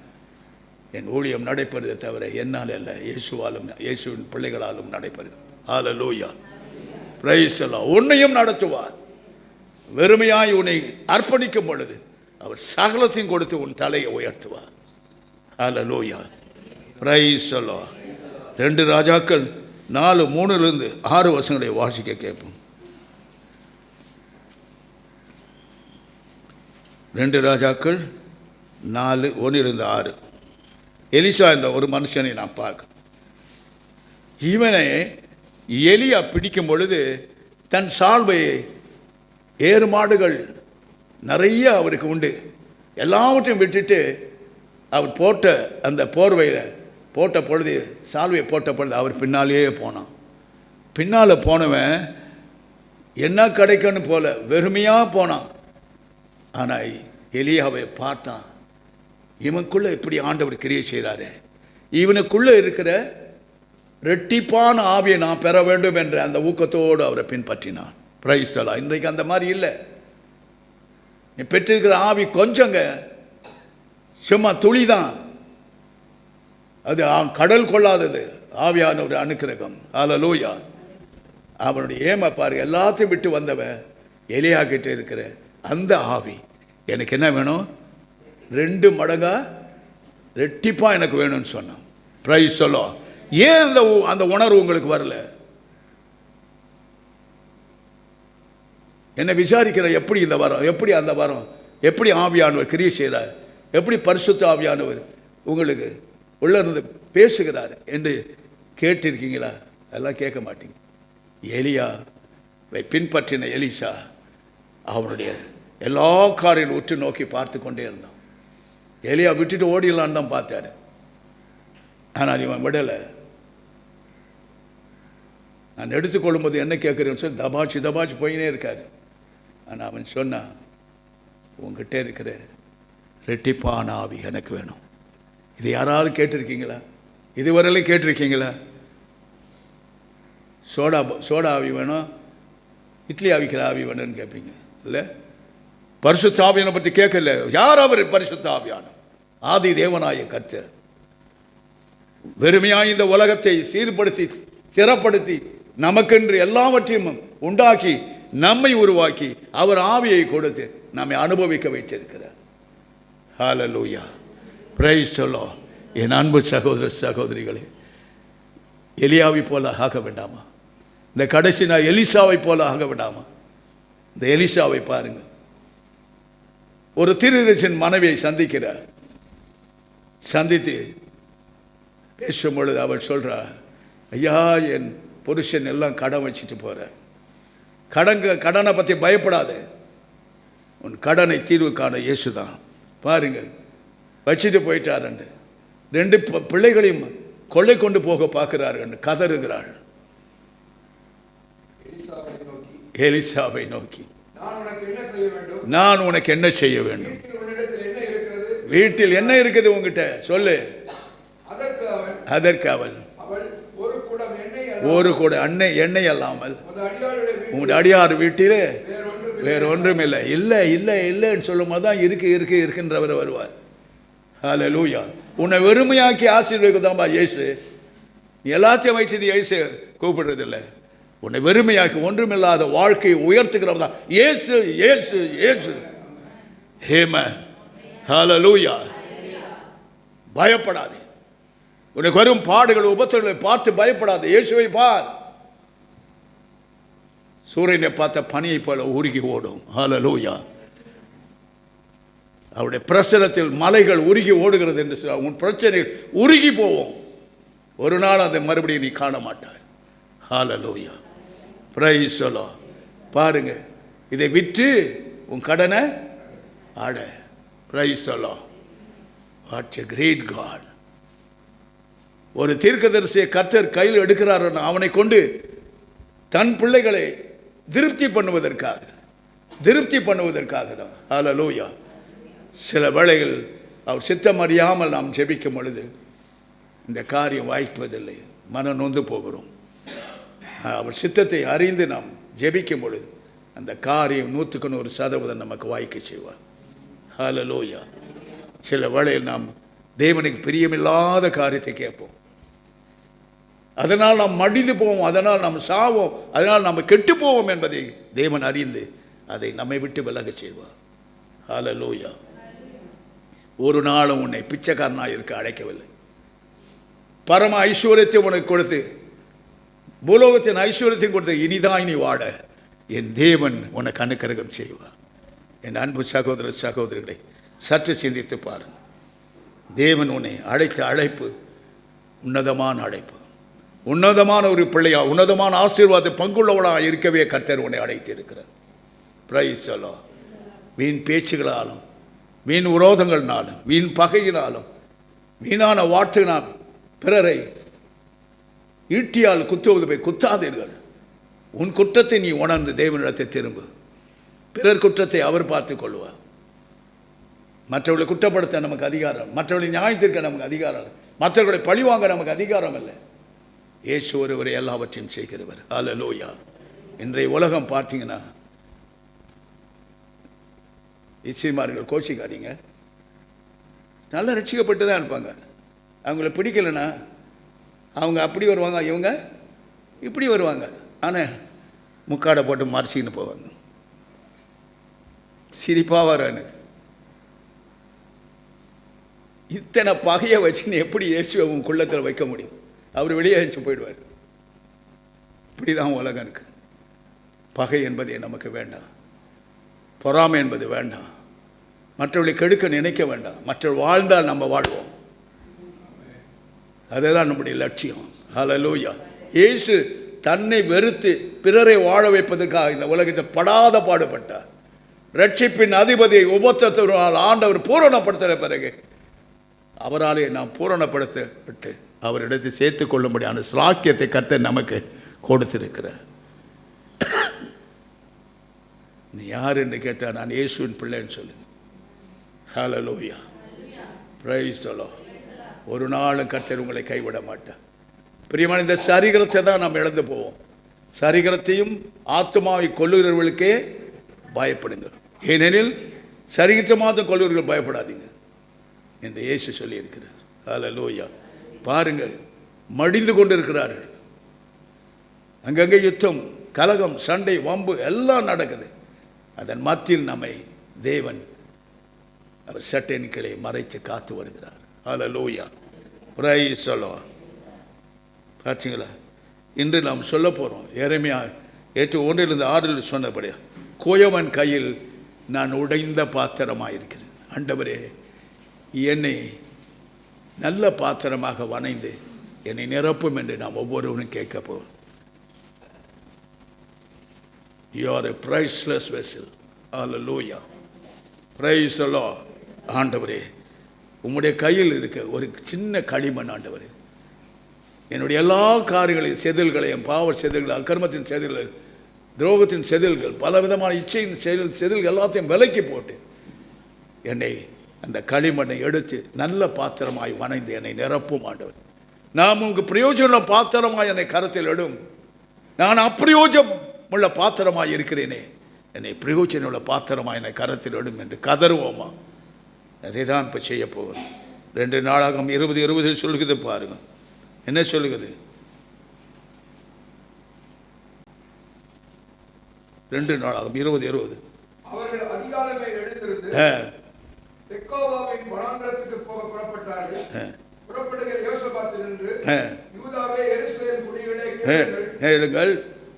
என் ஊழியம் நடைபெறுவதை தவிர என்னால் அல்ல, இயேசுவாலும் இயேசுவின் பிள்ளைகளாலும் நடைபெறும். ஹல்லேலூயா, பிரைஸ் தி லார்ட். உன்னையும் நடத்துவார். வெறுமையாய் உன்னை அர்ப்பணிக்கும் பொழுது அவர் சகலத்தையும் கொடுத்து உன் தலையை உயர்த்துவார். ஹல்லேலூயா, பிரைஸ் தி லார்ட். 2 ராஜாக்கள் 4:3-6 வசனங்களை வாசிக்க கேட்போம். 2 ராஜாக்கள் 4:1-6. எலிசா என்ற ஒரு மனுஷனை நான் பார்க்க, இவனை எலியா பிடிக்கும் பொழுது தன் சால்வையை, ஏறு மாடுகள் நிறைய அவருக்கு உண்டு, எல்லாவற்றையும் விட்டுட்டு அவர் போட்ட அந்த போர்வையில் போட்ட பொழுது, சால்வையை போட்ட பொழுது அவர் பின்னாலேயே போனான். பின்னால் போனவன் என்ன கிடைக்குன்னு போல வெறுமையாக போனான். ஆனால் எலியாவை பார்த்தான். இவனுக்குள்ளே இப்படி ஆண்டவர் கிரியை செய்கிறாரு, இவனுக்குள்ளே இருக்கிற ரெட்டிப்பான ஆவியை நான் பெற வேண்டும் என்ற அந்த ஊக்கத்தோடு அவரை பின்பற்றினான். Price the Lord. இன்றைக்கு அந்த மாதிரி இல்லை. நீ பெற்றிருக்கிற ஆவி கொஞ்சங்க, சும்மா துளி தான். அது கடல் கொள்ளாதது ஆவியான ஒரு அனுக்கிரகம். ஹல்லேலூயா. அவனுடைய ஏமா பாரு, எல்லாத்தையும் விட்டு வந்தவன் எலியா கிட்ட இருக்கிற அந்த ஆவி, எனக்கு என்ன வேணும், 2 மடங்கா ரெட்டிப்பா எனக்கு வேணும்னு சொன்னான். Price the Lord. ஏன் அந்த உணர்வு உங்களுக்கு வரல? என்னை விசாரிக்கிற, எப்படி இந்த வரம், எப்படி அந்த வரம், எப்படி ஆவியானவர் கிரியை செய்கிறார், எப்படி பரிசுத்த ஆவியானவர் உங்களுக்கு உள்ள இருந்து பேசுகிறார் என்று கேட்டிருக்கீங்களா? அதெல்லாம் கேட்க மாட்டீங்க. எலியாவை பின்பற்றின எலிசா அவனுடைய எல்லா காரியம் உற்று நோக்கி பார்த்து கொண்டே இருந்தான். எலியா விட்டுட்டு ஓடிடலான்னு தான் பார்த்தாரு, ஆனால் இவன் விடலை. நான் எடுத்துக்கொள்ளும்போது என்ன கேட்குறேன்னு சொல்லி தபாச்சு போயினே இருக்காரு. ஆனால் அவன் சொன்னான், உங்ககிட்ட இருக்கிற ரெட்டிப்பான ஆவி எனக்கு வேணும். இது யாராவது கேட்டிருக்கீங்களா? இதுவரையிலும் கேட்டிருக்கீங்களா? சோடா ஆவி வேணும், இட்லி ஆவிக்கிற ஆவி வேணும்னு கேட்பீங்க இல்லை? பரிசுத்த ஆவியனை பற்றி கேட்கல. யார் அவர்? பரிசுத்த ஆவியான ஆதி தேவனாய கர்த்தர். வெறுமையாக இந்த உலகத்தை சீர்படுத்தி ஸ்திரப்படுத்தி நமக்கென்று எல்லாவற்றையும் உண்டாக்கி நம்மை உருவாக்கி அவர் ஆவியை கொடுத்து நம்மை அனுபவிக்க வைத்திருக்கிறார். ஹல்லேலூயா, பிரைஸ் தி லார்ட். என் அன்பு சகோதர சகோதரிகளே, எலியாவை போல ஆக வேண்டாமா? இந்த கடைசி நான் எலிசாவை போல ஆக வேண்டாமா? இந்த எலிசாவை பாருங்க. ஒரு தீர்க்கதரிசியின் மனைவியை சந்திக்கிறார். சந்தித்து பேசும் பொழுது அவள் சொல்கிறார், ஐயா, என் புருஷன் எல்லாம் கடன் வச்சுட்டு போகிறார். கடனை பற்றி பயப்படாது, உன் கடனை தீர்வு காண இயேசு தான். பாருங்கள், வச்சுட்டு போயிட்டார். 2 பிள்ளைகளையும் கொள்ளை கொண்டு போக பார்க்கிறார்கள், கதறுகிறாள். எலிசாவை நோக்கி, நான் உனக்கு என்ன செய்ய வேண்டும்? வீட்டில் என்ன இருக்குது உங்ககிட்ட சொல்லு. அதற்கு அவள், ஒரு கூட எண்ணெய் அல்லாமல் உங்களுடைய அடியார் வீட்டிலே வேற ஒன்றும் இல்லை. இல்லை இல்லைன்னு சொல்லும் போது தான் இருக்குன்றவர் வருவார். ஹல்லேலூயா. உன்னை வெறுமையாக்கி ஆசீர்வதிக்கதாம்பா இயேசு. எல்லாத்தையும் வச்சு இயேசு கூப்பிடுறதில்லை. உன்னை வெறுமையாக்கி ஒன்றுமில்லாத வாழ்க்கையை உயர்த்துகிறவன் தான் இயேசு. இயேசு இயேசு. ஆமென். ஹல்லேலூயா. பயப்படாதே. உனக்கு வரும் பாடுகள் உபத்திரங்களை பார்த்து பயப்படாது. இயேசுவை பார். சூரியனை பார்த்த பனியை போல உருகி ஓடும். ஹல்லேலூயா. அவருடைய பிரசனத்தில் மலைகள் உருகி ஓடுகிறது என்று சொல்ல உன் பிரச்சனைகள் உருகி போவோம். ஒரு நாள் அதை மறுபடியும் நீ காண மாட்டாய். ஹல்லேலூயா. Praise the Lord. பாருங்க, இதை விற்று உன் கடனை ஆட. Praise the Lord. What a great God. ஒரு தீர்க்கதரிசியை கர்த்தர் கையில் எடுக்கிறார். அவனை கொண்டு தன் பிள்ளைகளை திருப்தி பண்ணுவதற்காக தான். ஹல்லேலூயா. சில வேளைகள் அவர் சித்தம் அறியாமல் நாம் ஜெபிக்கும் பொழுது இந்த காரியம் வாய்ப்பதில்லை, மன நொந்து போகிறோம். அவர் சித்தத்தை அறிந்து நாம் ஜெபிக்கும் பொழுது அந்த காரியம் 100% நமக்கு வாய்க்க செய்வார். ஹல்லேலூயா. சில வேளையில் நாம் தேவனுக்கு பிரியமில்லாத காரியத்தை கேட்போம். அதனால் நாம் மடிந்து போவோம், அதனால் நாம் சாவோம், அதனால் நாம் கெட்டு போவோம் என்பதை தேவன் அறிந்து அதை நம்மை விட்டு விலக செய்வார். ஹல்லேலூயா. ஒரு நாளும் உன்னை பிச்சைக்காரனாக இருக்க அழைக்கவில்லை. பரம ஐஸ்வர்யத்தை உனக்கு கொடுத்து, பூலோகத்தின் ஐஸ்வர்யத்தையும் கொடுத்து இனிதான் இனி வாட என் தேவன் உனக்கு அனுக்கிரகம் செய்வார். என் அன்பு சகோதர சகோதரிகளை சற்று சிந்தித்து பாருங்கள். தேவன் உன்னை அழைத்த அழைப்பு உன்னதமான அழைப்பு. உன்னதமான ஒரு பிள்ளையா, உன்னதமான ஆசீர்வாதத்தை பங்குள்ளவளாக இருக்கவே கர்த்தர் உன்னை அழைத்து இருக்கிறார். Price the Lord. வீண் பேச்சுகளாலும், வீண் விரோதங்கள்னாலும், வீண் பகையினாலும், வீணான வார்த்தையினால் பிறரை ஈட்டியால் குத்துவது போய் குத்தாதீர்கள். உன் குற்றத்தை நீ உணர்ந்து தேவனிடத்தை திரும்பு. பிறர் குற்றத்தை அவர் பார்த்து கொள்வார். மற்றவர்களை குற்றப்படுத்த நமக்கு அதிகாரம், மற்றவர்களை நியாயத்திற்க நமக்கு அதிகாரம், மற்றவர்களை பழிவாங்க நமக்கு அதிகாரம் இல்லை. இயேசு ஒருவரை எல்லாவற்றையும் செய்கிறவர். ஹல்லேலூயா. இன்றைய உலகம் பார்த்தீங்கன்னா, இஸ்லாமியர்கள் கோச்சிக்காதீங்க, நல்லா ரட்சிக்கப்பட்டு தான் இருப்பாங்க. அவங்கள பிடிக்கலைன்னா அவங்க அப்படி வருவாங்க, இவங்க இப்படி வருவாங்க. ஆனால் முக்காடை போட்டு மறைச்சிக்கின்னு போவாங்க. சிரிப்பாக வர எனக்கு. இத்தனை பகையை வச்சுன்னு எப்படி இயேசுவை உன் குள்ளத்தில் வைக்க முடியும்? அவர் வெளியே வச்சு போயிடுவார். இப்படி தான் உலகம் இருக்கு. பகை என்பதே நமக்கு வேண்டாம், பொறாமை என்பது வேண்டாம், மற்றவர்களை கெடுக்க நினைக்க வேண்டாம். மற்றவர் வாழ்ந்தால் நம்ம வாழ்வோம். அதுதான் நம்முடைய லட்சியம். ஹல்லேலூயா. இயேசு தன்னை வெறுத்து பிறரை வாழ வைப்பதற்காக இந்த உலகத்தை படாத பாடுபட்டார். ரட்சிப்பின் அதிபதியை உபத்திரத்தினால் ஆண்டவர் பூரணப்படுத்துகிற பிறகு அவராலே நாம் பூரணப்படுத்தப்பட்டு அவரிடத்தை சேர்த்து கொள்ளும்படியான ஸ்லாக்கியத்தை கர்த்தர் நமக்கு கொடுத்திருக்கிறார். நீ யார் என்று கேட்டால் நான் இயேசுவின் பிள்ளைன்னு சொல்லு. ஹல்லேலூயா. Praise the Lord. ஒரு நாளும் கர்த்தர் உங்களை கைவிட மாட்டார். பிரியமான, இந்த சரீரத்தை தான் நாம் இழந்து போவோம். சரீரத்தையும் ஆத்மாவை கொல்லுகிறவர்களுக்கே பயப்படுங்கள், ஏனெனில் சரீரத்தை மாத்திரம் கொல்லுகிறவர்கள் பயப்படாதீங்க என்று இயேசு சொல்லியிருக்கிறார். ஹல்லேலூயா. பாருங்க, மடிந்து கொண்டிருக்கிறார்கள். அங்கங்கே யுத்தம், கலகம், சண்டை, வம்பு எல்லாம் நடக்குது. அதன் மத்தியில் நம்மை தேவன் அவர் சட்டையின் கீழே மறைத்து காத்து வருகிறார். ஹல்லேலூயா. Praise the Lord. பார்த்தீங்களா? இன்று நாம் சொல்ல போகிறோம் எரேமியா 8:1-6 சொன்னபடியா, கோயவன் கையில் நான் உடைந்த பாத்திரமாக இருக்கிறேன். ஆண்டவரே, என்னை நல்ல பாத்திரமாக வணைந்து என்னை நிரப்பும் என்று நாம் ஒவ்வொருவரும் கேட்க போகிறோம். You are a priceless vessel. Hallelujah. Praise the Lord. ஆண்டவரே, உம்முடைய கையில் இருக்க ஒரு சின்ன களிமண். ஆண்டவரே, என்னுடைய எல்லா காரியங்களையும், செதில்களையும், பாவ செதில்கள், அக்கிரமத்தின் செதில்கள், துரோகத்தின் செதில்கள், பலவிதமான இச்சையின் செதில்கள் எல்லாத்தையும் விலக்கி போட்டு என்னை அந்த களிமண்ணை எடுத்து நல்ல பாத்திரமாய் வணைந்து என்னை நிரப்பும். ஆண்டவர், நான் உங்களுக்கு பிரயோஜன பாத்திரமாய் என்னை கரத்தில் எடும். நான் அப்பிரயோஜனம் உள்ள பாத்திரமாய் இருக்கிறேனே, என்னை பிரயோஜனம் உள்ள பாத்திரமாய் என்னை கரத்தில் எடும் என்று கதறுவோமா? அதை தான் இப்போ செய்ய போகிறோம். 2 நாளாகும் 20:20 சொல்லுகிறது பாருங்க. என்ன சொல்லுகிறது? 2 நாளாகும் 20:20. அவர்கள் அதிகாலமே எழுந்திருந்து தெக்கோவாவின் வனாந்தரத்துக்கு போக புறப்பட்டார்கள். புறப்படுகிற யோசபாத்தில் நின்று, யூதாவே, எருசலேம் குடிகளே, கேளுங்கள்.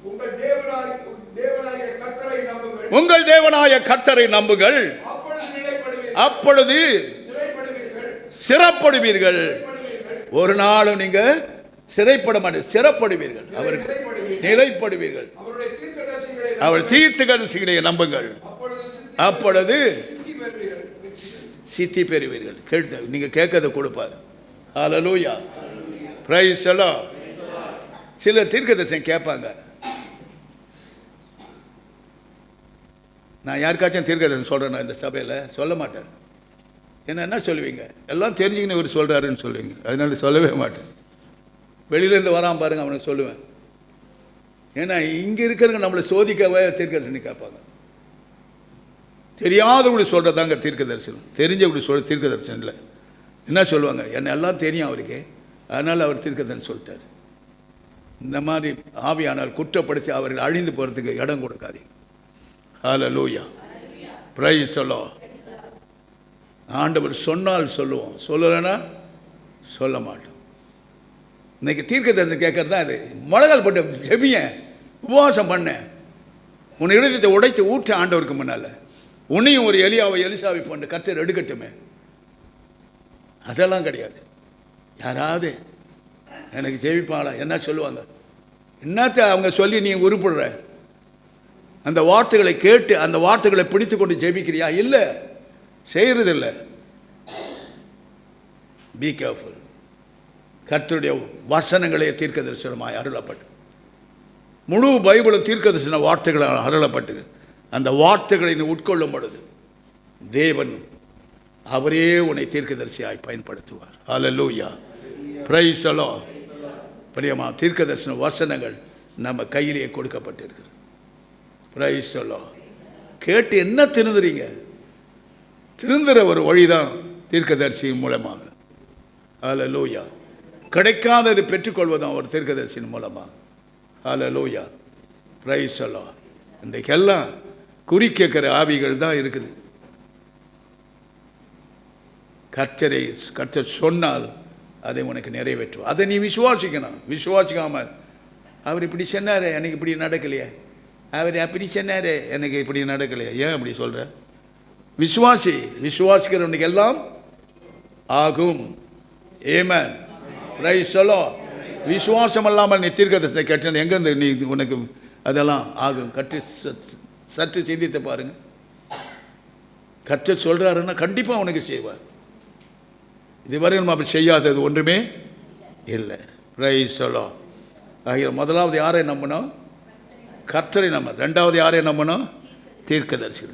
உங்கள் தேவனாகிய கர்த்தரை நம்புங்கள். உங்கள் தேவனாய கர்த்தரை நம்புங்கள். அப்பொழுது சிறப்படுவீர்கள். ஒரு நாளும் நீங்க சிறைப்பட மாட்டீர்கள், சிறப்படுவீர்கள். அவர் நிலைப்படுவீர்கள். அவர் தீர்க்கதரிசிகளை நம்புங்கள். அப்பொழுது சித்தி பெறுவீர்கள். கேட்டு நீங்க கேட்கறத கொடுப்பார். ஹல்லேலூயா, பிரைஸ் தி லார்ட். சில தீர்க்கதரிசனம் கேட்பாங்க. நான் யாருக்காச்சும் தீர்க்கதரிசனம் சொல்றேன்னா இந்த சபையில் சொல்ல மாட்டேன். என்ன சொல்லுவீங்க? எல்லாம் தெரிஞ்சுக்கின்னு இவர் சொல்றாருன்னு சொல்லுவீங்க. அதனால சொல்லவே மாட்டேன். வெளியிலேருந்து வராமல் பாருங்க, அவனுக்கு சொல்லுவேன். ஏன்னா இங்கே இருக்கிறவங்க நம்மளை சோதிக்கவே தீர்க்கதரிசனம் கேட்பாங்க. தெரியாதவங்க சொல்கிறதாங்க தீர்க்கதரிசனம். தெரிஞ்சவங்க சொல்கிற தீர்க்கதரிசனம் இல்லை. என்ன சொல்லுவாங்க? என்ன எல்லாம் தெரியும் அவருக்கு, அதனால் அவர் தீர்க்கதரிசனம் சொல்லிட்டார். இந்த மாதிரி ஆவியானால் குற்றப்படுத்தி அவர்கள் அழிந்து போகிறதுக்கு இடம் கொடுக்காதீங்க. ஹல்லேலூயா, பிரைஸ் தி லார்ட். ஆண்டவர் சொன்னால் சொல்லுவோம், சொல்லலைன்னா சொல்ல மாட்டோம். இன்னைக்கு தீர்க்கதரிசனம் கேட்கறது தான் இது. முழங்கால் போட்டு ஜெபிய, உபவாசம் பண்ண, உன் இருதயத்தை உடைத்து ஊற்ற ஆண்டவருக்கு முன்னால். உன்னையும் ஒரு எலியாவை எலிசாவை போன்ற கர்த்தர் எடுக்கட்டுமே. அதெல்லாம் கிடையாது. யாராவது எனக்கு ஜெபிப்பாளா என்ன சொல்லுவாங்க? என்னத்தை அவங்க சொல்லி நீ உருப்படுற? அந்த வார்த்தைகளை கேட்டு அந்த வார்த்தைகளை பிடித்து கொண்டு ஜெபிக்கிறியா? இல்லை, செய்கிறதில்லை. Be careful. கர்த்தருடைய வசனங்களே தீர்க்கதரிசனமாய் அருளப்பட்டு, முழு பைபிளும் தீர்க்கதரிசன வார்த்தைகளால் அருளப்பட்டு, அந்த வார்த்தைகளை நீ உட்கொள்ளும் பொழுது தேவன் அவரே உன்னை தீர்க்கதரிசியாய் பயன்படுத்துவார். ஹல்லேலூயா, பிரைஸ் தி லார்ட். பிரியமா, தீர்க்கதரிசன வசனங்கள் நம்ம கையிலேயே கொடுக்கப்பட்டிருக்கிறது. Price the Lord. கேட்டு என்ன திருந்துறீங்க? திருந்துற ஒரு வழிதான் தீர்க்கதரிசியின் மூலமாக. ஹல்லேலூயா. கிடைக்காதது பெற்றுக்கொள்வதும் ஒரு தீர்க்கதரிசியின் மூலமாக. ஹல்லேலூயா, பிரைஸ் தி லார்ட். இன்றைக்கெல்லாம் குறி கேட்கிற ஆவிகள் தான் இருக்குது. கர்த்தர் சொன்னால் அதை உனக்கு நிறைவேற்றுவோம். அதை நீ விசுவாசிக்கணும். விசுவாசிக்காமல் அவர் இப்படி சொன்னார் எனக்கு இப்படி நடக்கலையே, அவர் அப்படி சொன்னார் எனக்கு இப்படி நடக்கலையே, ஏன் அப்படி சொல்கிற? விசுவாசிக்கிறவனுக்கு எல்லாம் ஆகும். ஆமென், பிரைஸ் தி லார்ட். விசுவாசம் இல்லாமல் நீ தீர்க்கதரிசனம் கேட்டேன், எங்கேருந்து நீ உனக்கு அதெல்லாம் ஆகும்? சற்று சிந்தித்து பாருங்க. கர்த்தர் சொல்கிறாருன்னா கண்டிப்பாக உனக்கு செய்வார். இதுவரை நம்ம அப்படி செய்யாதது ஒன்றுமே இல்லை. Price the Lord. ஆகிய முதலாவது யாரை நம்பணும்? கர்த்தரை நம்ப. ரெண்டாவது யாரை நம்பணும்? தீர்க்கதரிசி.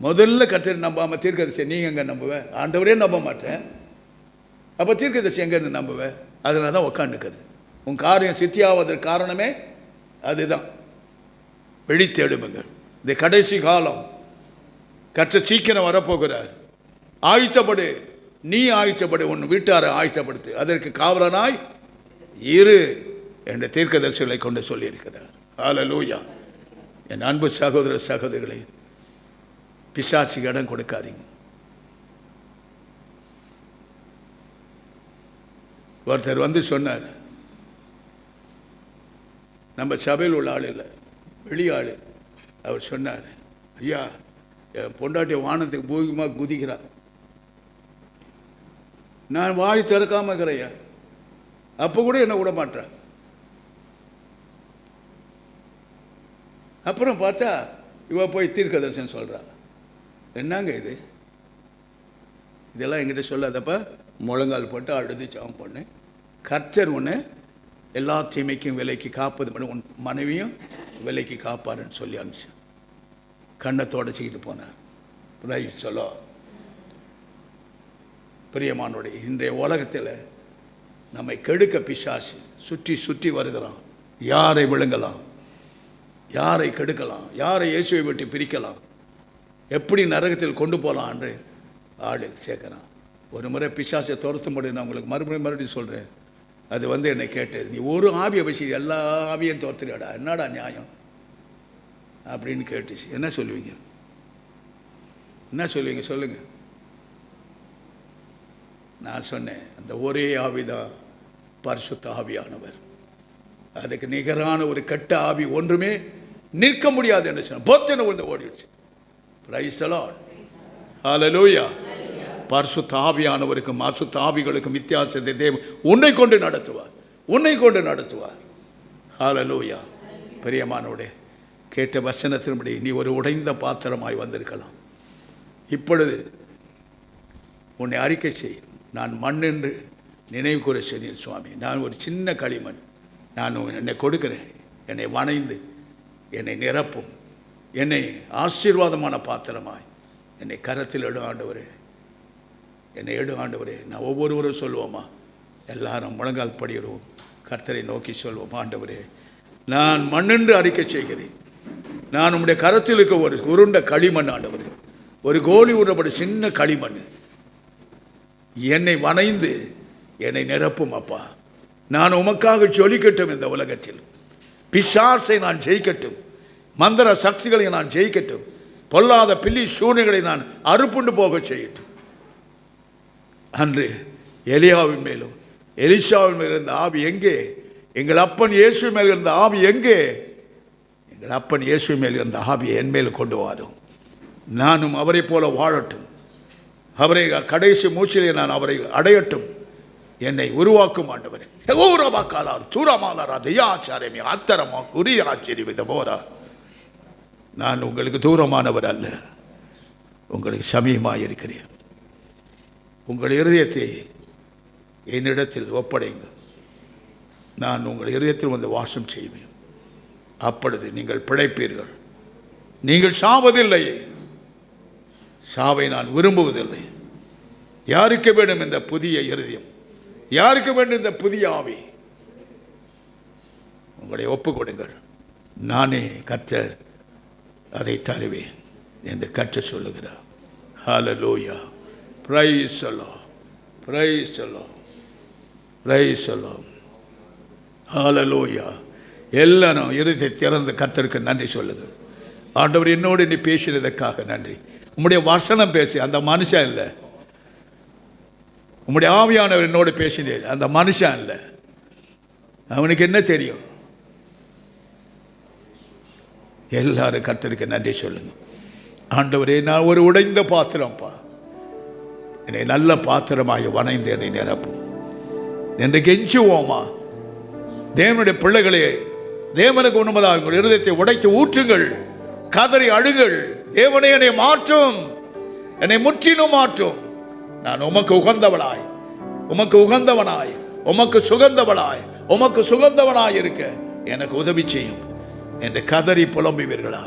முதல்ல கர்த்தரை நம்பாமல் தீர்க்கதரிசி நீங்கள் எங்கே நம்புவேன்? ஆண்டவரே நம்ப மாட்டேன், அப்போ தீர்க்கதரிசி எங்கேருந்து நம்புவேன்? அதனால தான் உட்காந்துக்கிறது. உன் காரியம் சித்தியாவதற்கு காரணமே அதுதான். விழித்தெழும்புங்கள். இந்த கடைசி காலம் கர்த்தர் சீக்கிரம் வரப்போகிறார். ஆயத்தப்படு, நீ ஆயத்தப்படு, உன் வீட்டாரை ஆயத்தப்படுத்து, அதற்கு காவலனாய் இரு என்ற தீர்க்கதரிசிகளை கொண்டு சொல்லியிருக்கிறார். ஹல்லேலூயா. என் அன்பு சகோதர சகோதரிகளை, பிசாசுக்கு இடம் கொடுக்காதீங்க. ஒருத்தர் வந்து சொன்னார், நம்ம சபையில் உள்ள ஆள் இல்லை, வெளியாள். அவர் சொன்னார், ஐயா என் பொண்டாட்டிய வானத்துக்கு பூமியமாக குதிக்கிறார், நான் வாய் திறக்காம இருக்கிறையா, அப்போ கூட என்ன விட மாட்டேன். அப்புறம் பார்த்தா இவ போய் தீர்க்கதரிசனம் சொல்கிறா. என்னங்க இது? இதெல்லாம் என்கிட்ட சொல்லாதப்ப முழங்கால் போட்டு அழுது ஜெபம் பண்ணேன். கர்த்தர் ஒன்று எல்லா தீமைக்கும் விலைக்கு காப்பது பண்ணி உன் மனைவியும் விலைக்கு காப்பாருன்னு சொல்லி அனுப்பிச்சு கண்ணை தொடச்சிக்கிட்டு போனார். Price the Lord. பிரியமானோடைய இன்றைய உலகத்தில் நம்மை கெடுக்க பிசாசு சுற்றி சுற்றி வருகிறான். யாரை விழுங்கலாம், யாரை கெடுக்கலாம், யாரை இயேசுவை விட்டு பிரிக்கலாம், எப்படி நரகத்தில் கொண்டு போகலாம் என்று ஆளு சேர்க்கிறான். ஒரு முறை பிசாசை துரத்தும்படி நான் உங்களுக்கு மறுபடியும் சொல்கிறேன். அது என்னை கேட்டது, நீ ஒரு ஆவியை வச்சு எல்லா ஆவியும் துரத்துறியாடா, என்னடா நியாயம் அப்படின்னு கேட்டுச்சு. என்ன சொல்லுவீங்க? சொல்லுங்கள். நான் சொன்னேன், அந்த ஒரே ஆவிதான் பரிசுத்த ஆவியானவர். அதுக்கு நிகரான ஒரு கெட்ட ஆவி ஒன்றுமே நிற்க முடியாது என்று சொன்ன போத்தனை ஓடிடுச்சு. பிரைஸ் தி லார்ட், ஹல்லேலூயா. பரிசுத்த ஆவியானவருக்கும் அசுத்த ஆவிகளுக்கும் வித்தியாசத்தை தேவன் உன்னை கொண்டு நடத்துவார். ஹல்லேலூயா. பிரியமானவரே, கேட்ட வசனத்தின்படி நீ ஒரு உடைந்த பாத்திரமாய் வந்திருக்கலாம். இப்பொழுது உன்னை அறிக்கை செய், நான் மண் என்று நினைவு கூற சொன்னீர் சுவாமி. நான் ஒரு சின்ன களிமண், நான் என்னை கொடுக்கிறேன். என்னை வணைந்து என்னை நிரப்பும், என்னை ஆசீர்வாதமான பாத்திரமாய் என்னை கரத்தில் எடு ஆண்டவரே, என்னை எடு ஆண்டவரே. நான் ஒவ்வொருவரும் சொல்லுவோமா, எல்லாரும் முழங்கால் படியிடுவோம், கர்த்தரை நோக்கி சொல்வோம், ஆண்டவரே நான் மண்ணென்று அறிக்கை செய்கிறேன். நான் உம்முடைய கரத்தில் இருக்க ஒரு உருண்ட களிமண் ஆண்டவரே, ஒரு கோழி உருண்டப்பட்ட சின்ன களிமண், என்னை வணைந்து என்னை நிரப்பும் அப்பா. நான் உமக்காக ஜொலிக்கட்டும், இந்த உலகத்தில் பிசாசை நான் ஜெயிக்கட்டும், மந்திர சக்திகளை நான் ஜெயிக்கட்டும், பொல்லாத பில்லி சூழ்நிலைகளை நான் அறுப்புண்டு போக செய்யட்டும். அன்று எலியாவின் மேலும் எலிஷாவின் மேல் இருந்த ஆவி எங்கே? எங்கள் அப்பன் இயேசு மேல் இருந்த ஆவி எங்கே? எங்கள் அப்பன் இயேசு மேல் இருந்த ஆவியை என் மேல் கொண்டு வரும். நானும் அவரை போல வாழட்டும், அவரை கடைசி மூச்சிலே நான் அவரை அடையட்டும். என்னை உருவாக்கும் ஆண்டவரே. நான் உங்களுக்கு தூரமானவர் அல்ல, உங்களுக்கு சமீபமாக இருக்கிறேன். உங்கள் இருதயத்தை என்னிடத்தில் ஒப்படைங்க, நான் உங்கள் இருதயத்தில் வந்து வாசம் செய்வேன். அப்பொழுது நீங்கள் பிழைப்பீர்கள். நீங்கள் சாவதில்லை, சாவை நான் விரும்புவதில்லை. யாருக்கு வேண்டும் இந்த புதிய இருதயம்? யாருக்கு வேண்டும் இந்த புதிய ஆவி? உங்களை ஒப்புக் கொடுங்கள், நானே கர்த்தர், அதை தருவேன் என்று கர்த்தர் சொல்லுகிறார். Hallelujah. Praise the Lord, praise the Lord, praise the Lord. Hallelujah. எல்லாரும் இருதயத்தை திறந்து கர்த்தருக்கு நன்றி சொல்லுங்கள். ஆண்டவர் என்னோடு நீ பேசினதற்காக நன்றி. உம்முடைய வசனம் பேசி, அந்த மனுஷன் இல்லை, உம்முடைய ஆவியானவர் என்னோடு பேசினேன், அந்த மனுஷன் இல்லை. அவனுக்கு என்ன தெரியும்? எல்லாரும் கர்த்தருக்கு நன்றி சொல்லுங்க. ஆண்டவரே, நான் ஒரு உடைந்த பாத்திரம்ப்பா, என்னை நல்ல பாத்திரமாக வணைந்து என்னை நிரப்பும் என்று கெஞ்சுவோமா? தேவனுடைய பிள்ளைகளே, தேவனுக்கு உண்மைதாக உங்கள் இருதயத்தை உடைத்து ஊற்றுங்கள், கதறி அழுங்கள். தேவனே என்னை மாற்றும், என்னை முற்றிலும் மாற்றும். நான் உமக்கு உகந்தவளாய், உமக்கு உகந்தவனாய், உமக்கு சுகந்தவளாய், உமக்கு சுகந்தவனாய் இருக்க எனக்கு உதவி செய்யும் என்று கதறி புலம்புவீர்களா?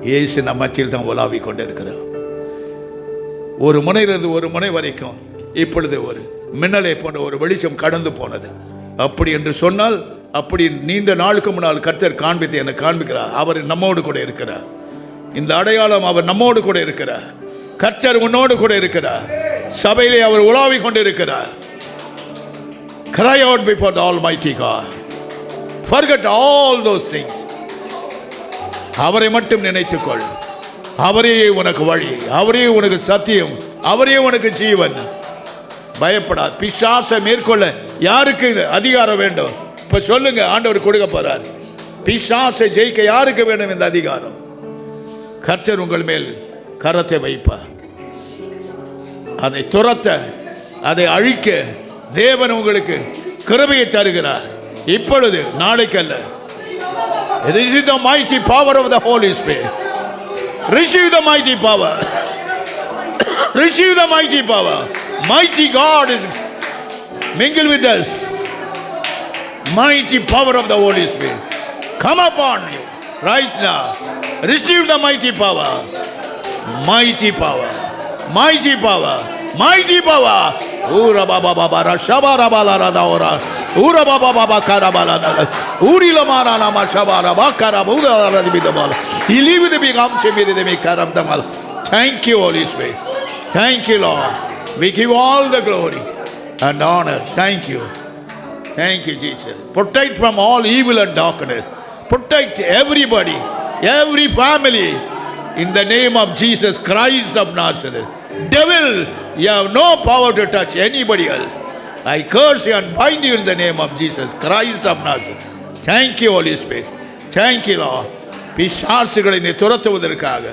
இயேசு நம்ம மத்தியில் தான் உலாவி கொண்டிருக்கிறார். ஒரு முனையிலிருந்து ஒரு முனை வரைக்கும் இப்பொழுது ஒரு மின்னலை போன்ற ஒரு வெளிச்சம் கடந்து போனது. அப்படி என்று சொன்னால், அப்படி நீண்ட நாளுக்கு முன்னால் கர்த்தர் காண்பித்து எனக்கு காண்பிக்கிறார். அவர் நம்மோடு கூட இருக்கிறார். இந்த அடையாளம் அவர் நம்மோடு கூட இருக்கிறார். கர்த்தர் உன்னோடு கூட இருக்கிறார். சபையிலே அவர் உலாவி கொண்டிருக்கிறார். Cry out before the Almighty God. Forget all those things. அவரை மட்டும் நினைத்துக்கொள். அவரே உனக்கு வழி, அவரே உனக்கு சத்தியம், அவரே உனக்கு ஜீவன். பயப்படாது. பிசாசை மேற்கொள்ள யாருக்கு அதிகாரம் வேண்டும்? இப்ப சொல்லுங்க, ஆண்டவர் கொடுக்க போறார். பிசாசை ஜெயிக்க யாருக்கு வேண்டும் இந்த அதிகாரம்? கர்த்தர் உங்கள் மேல் கரத்தை வைப்பார். அதை துரத்த, அதை அழிக்க தேவன் உங்களுக்கு கிருபையை தருகிறார். இப்பொழுது, நாளைக்கு அல்ல. This is the mighty power of the Holy Spirit. Receive the mighty power. Receive the mighty power. Mighty God is mingled with us. Mighty power of the Holy Spirit come upon you right now. Receive the mighty power. Mighty power. Mighty power. Mighty power. Ura baba baba rashabara balara daora. Ura baba baba karabala. Uri lamara nama shabara bakara budara dibidabala. He live with the big amche mere de me karam damal. Thank you, Holy Spirit. Thank you, Lord. We give all the glory and honor. Thank you. Thank you, Jesus. Protect from all evil and darkness. Protect everybody, every family, in the name of Jesus Christ of Nazareth. Devil, you have no power to touch anybody else. I curse you and bind you in the name of Jesus Christ of Nazareth. Thank you, Holy Spirit. Thank you, Lord. பிசாசுகளை நீ துரத்துவதற்காக,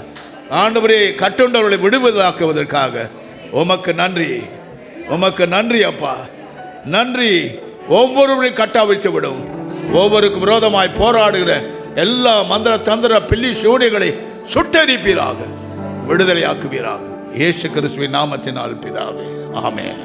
ஆண்டவரே கட்டுண்டவர்களை விடுதலாக்குவதற்காக உமக்கு நன்றி. உமக்கு நன்றி அப்பா, நன்றி. ஒவ்வொருவரையும் கட்டாவிச்சு விடும். ஒவ்வொருக்கும் விரோதமாய் போராடுகிற எல்லா மந்திர தந்திர பில்லி சூனியங்களை சுட்டெரிப்பீராக, விடுதலையாக்குவீராக. இயேசு கிறிஸ்துவின் நாமத்தினால் பிதாவே, ஆமென்.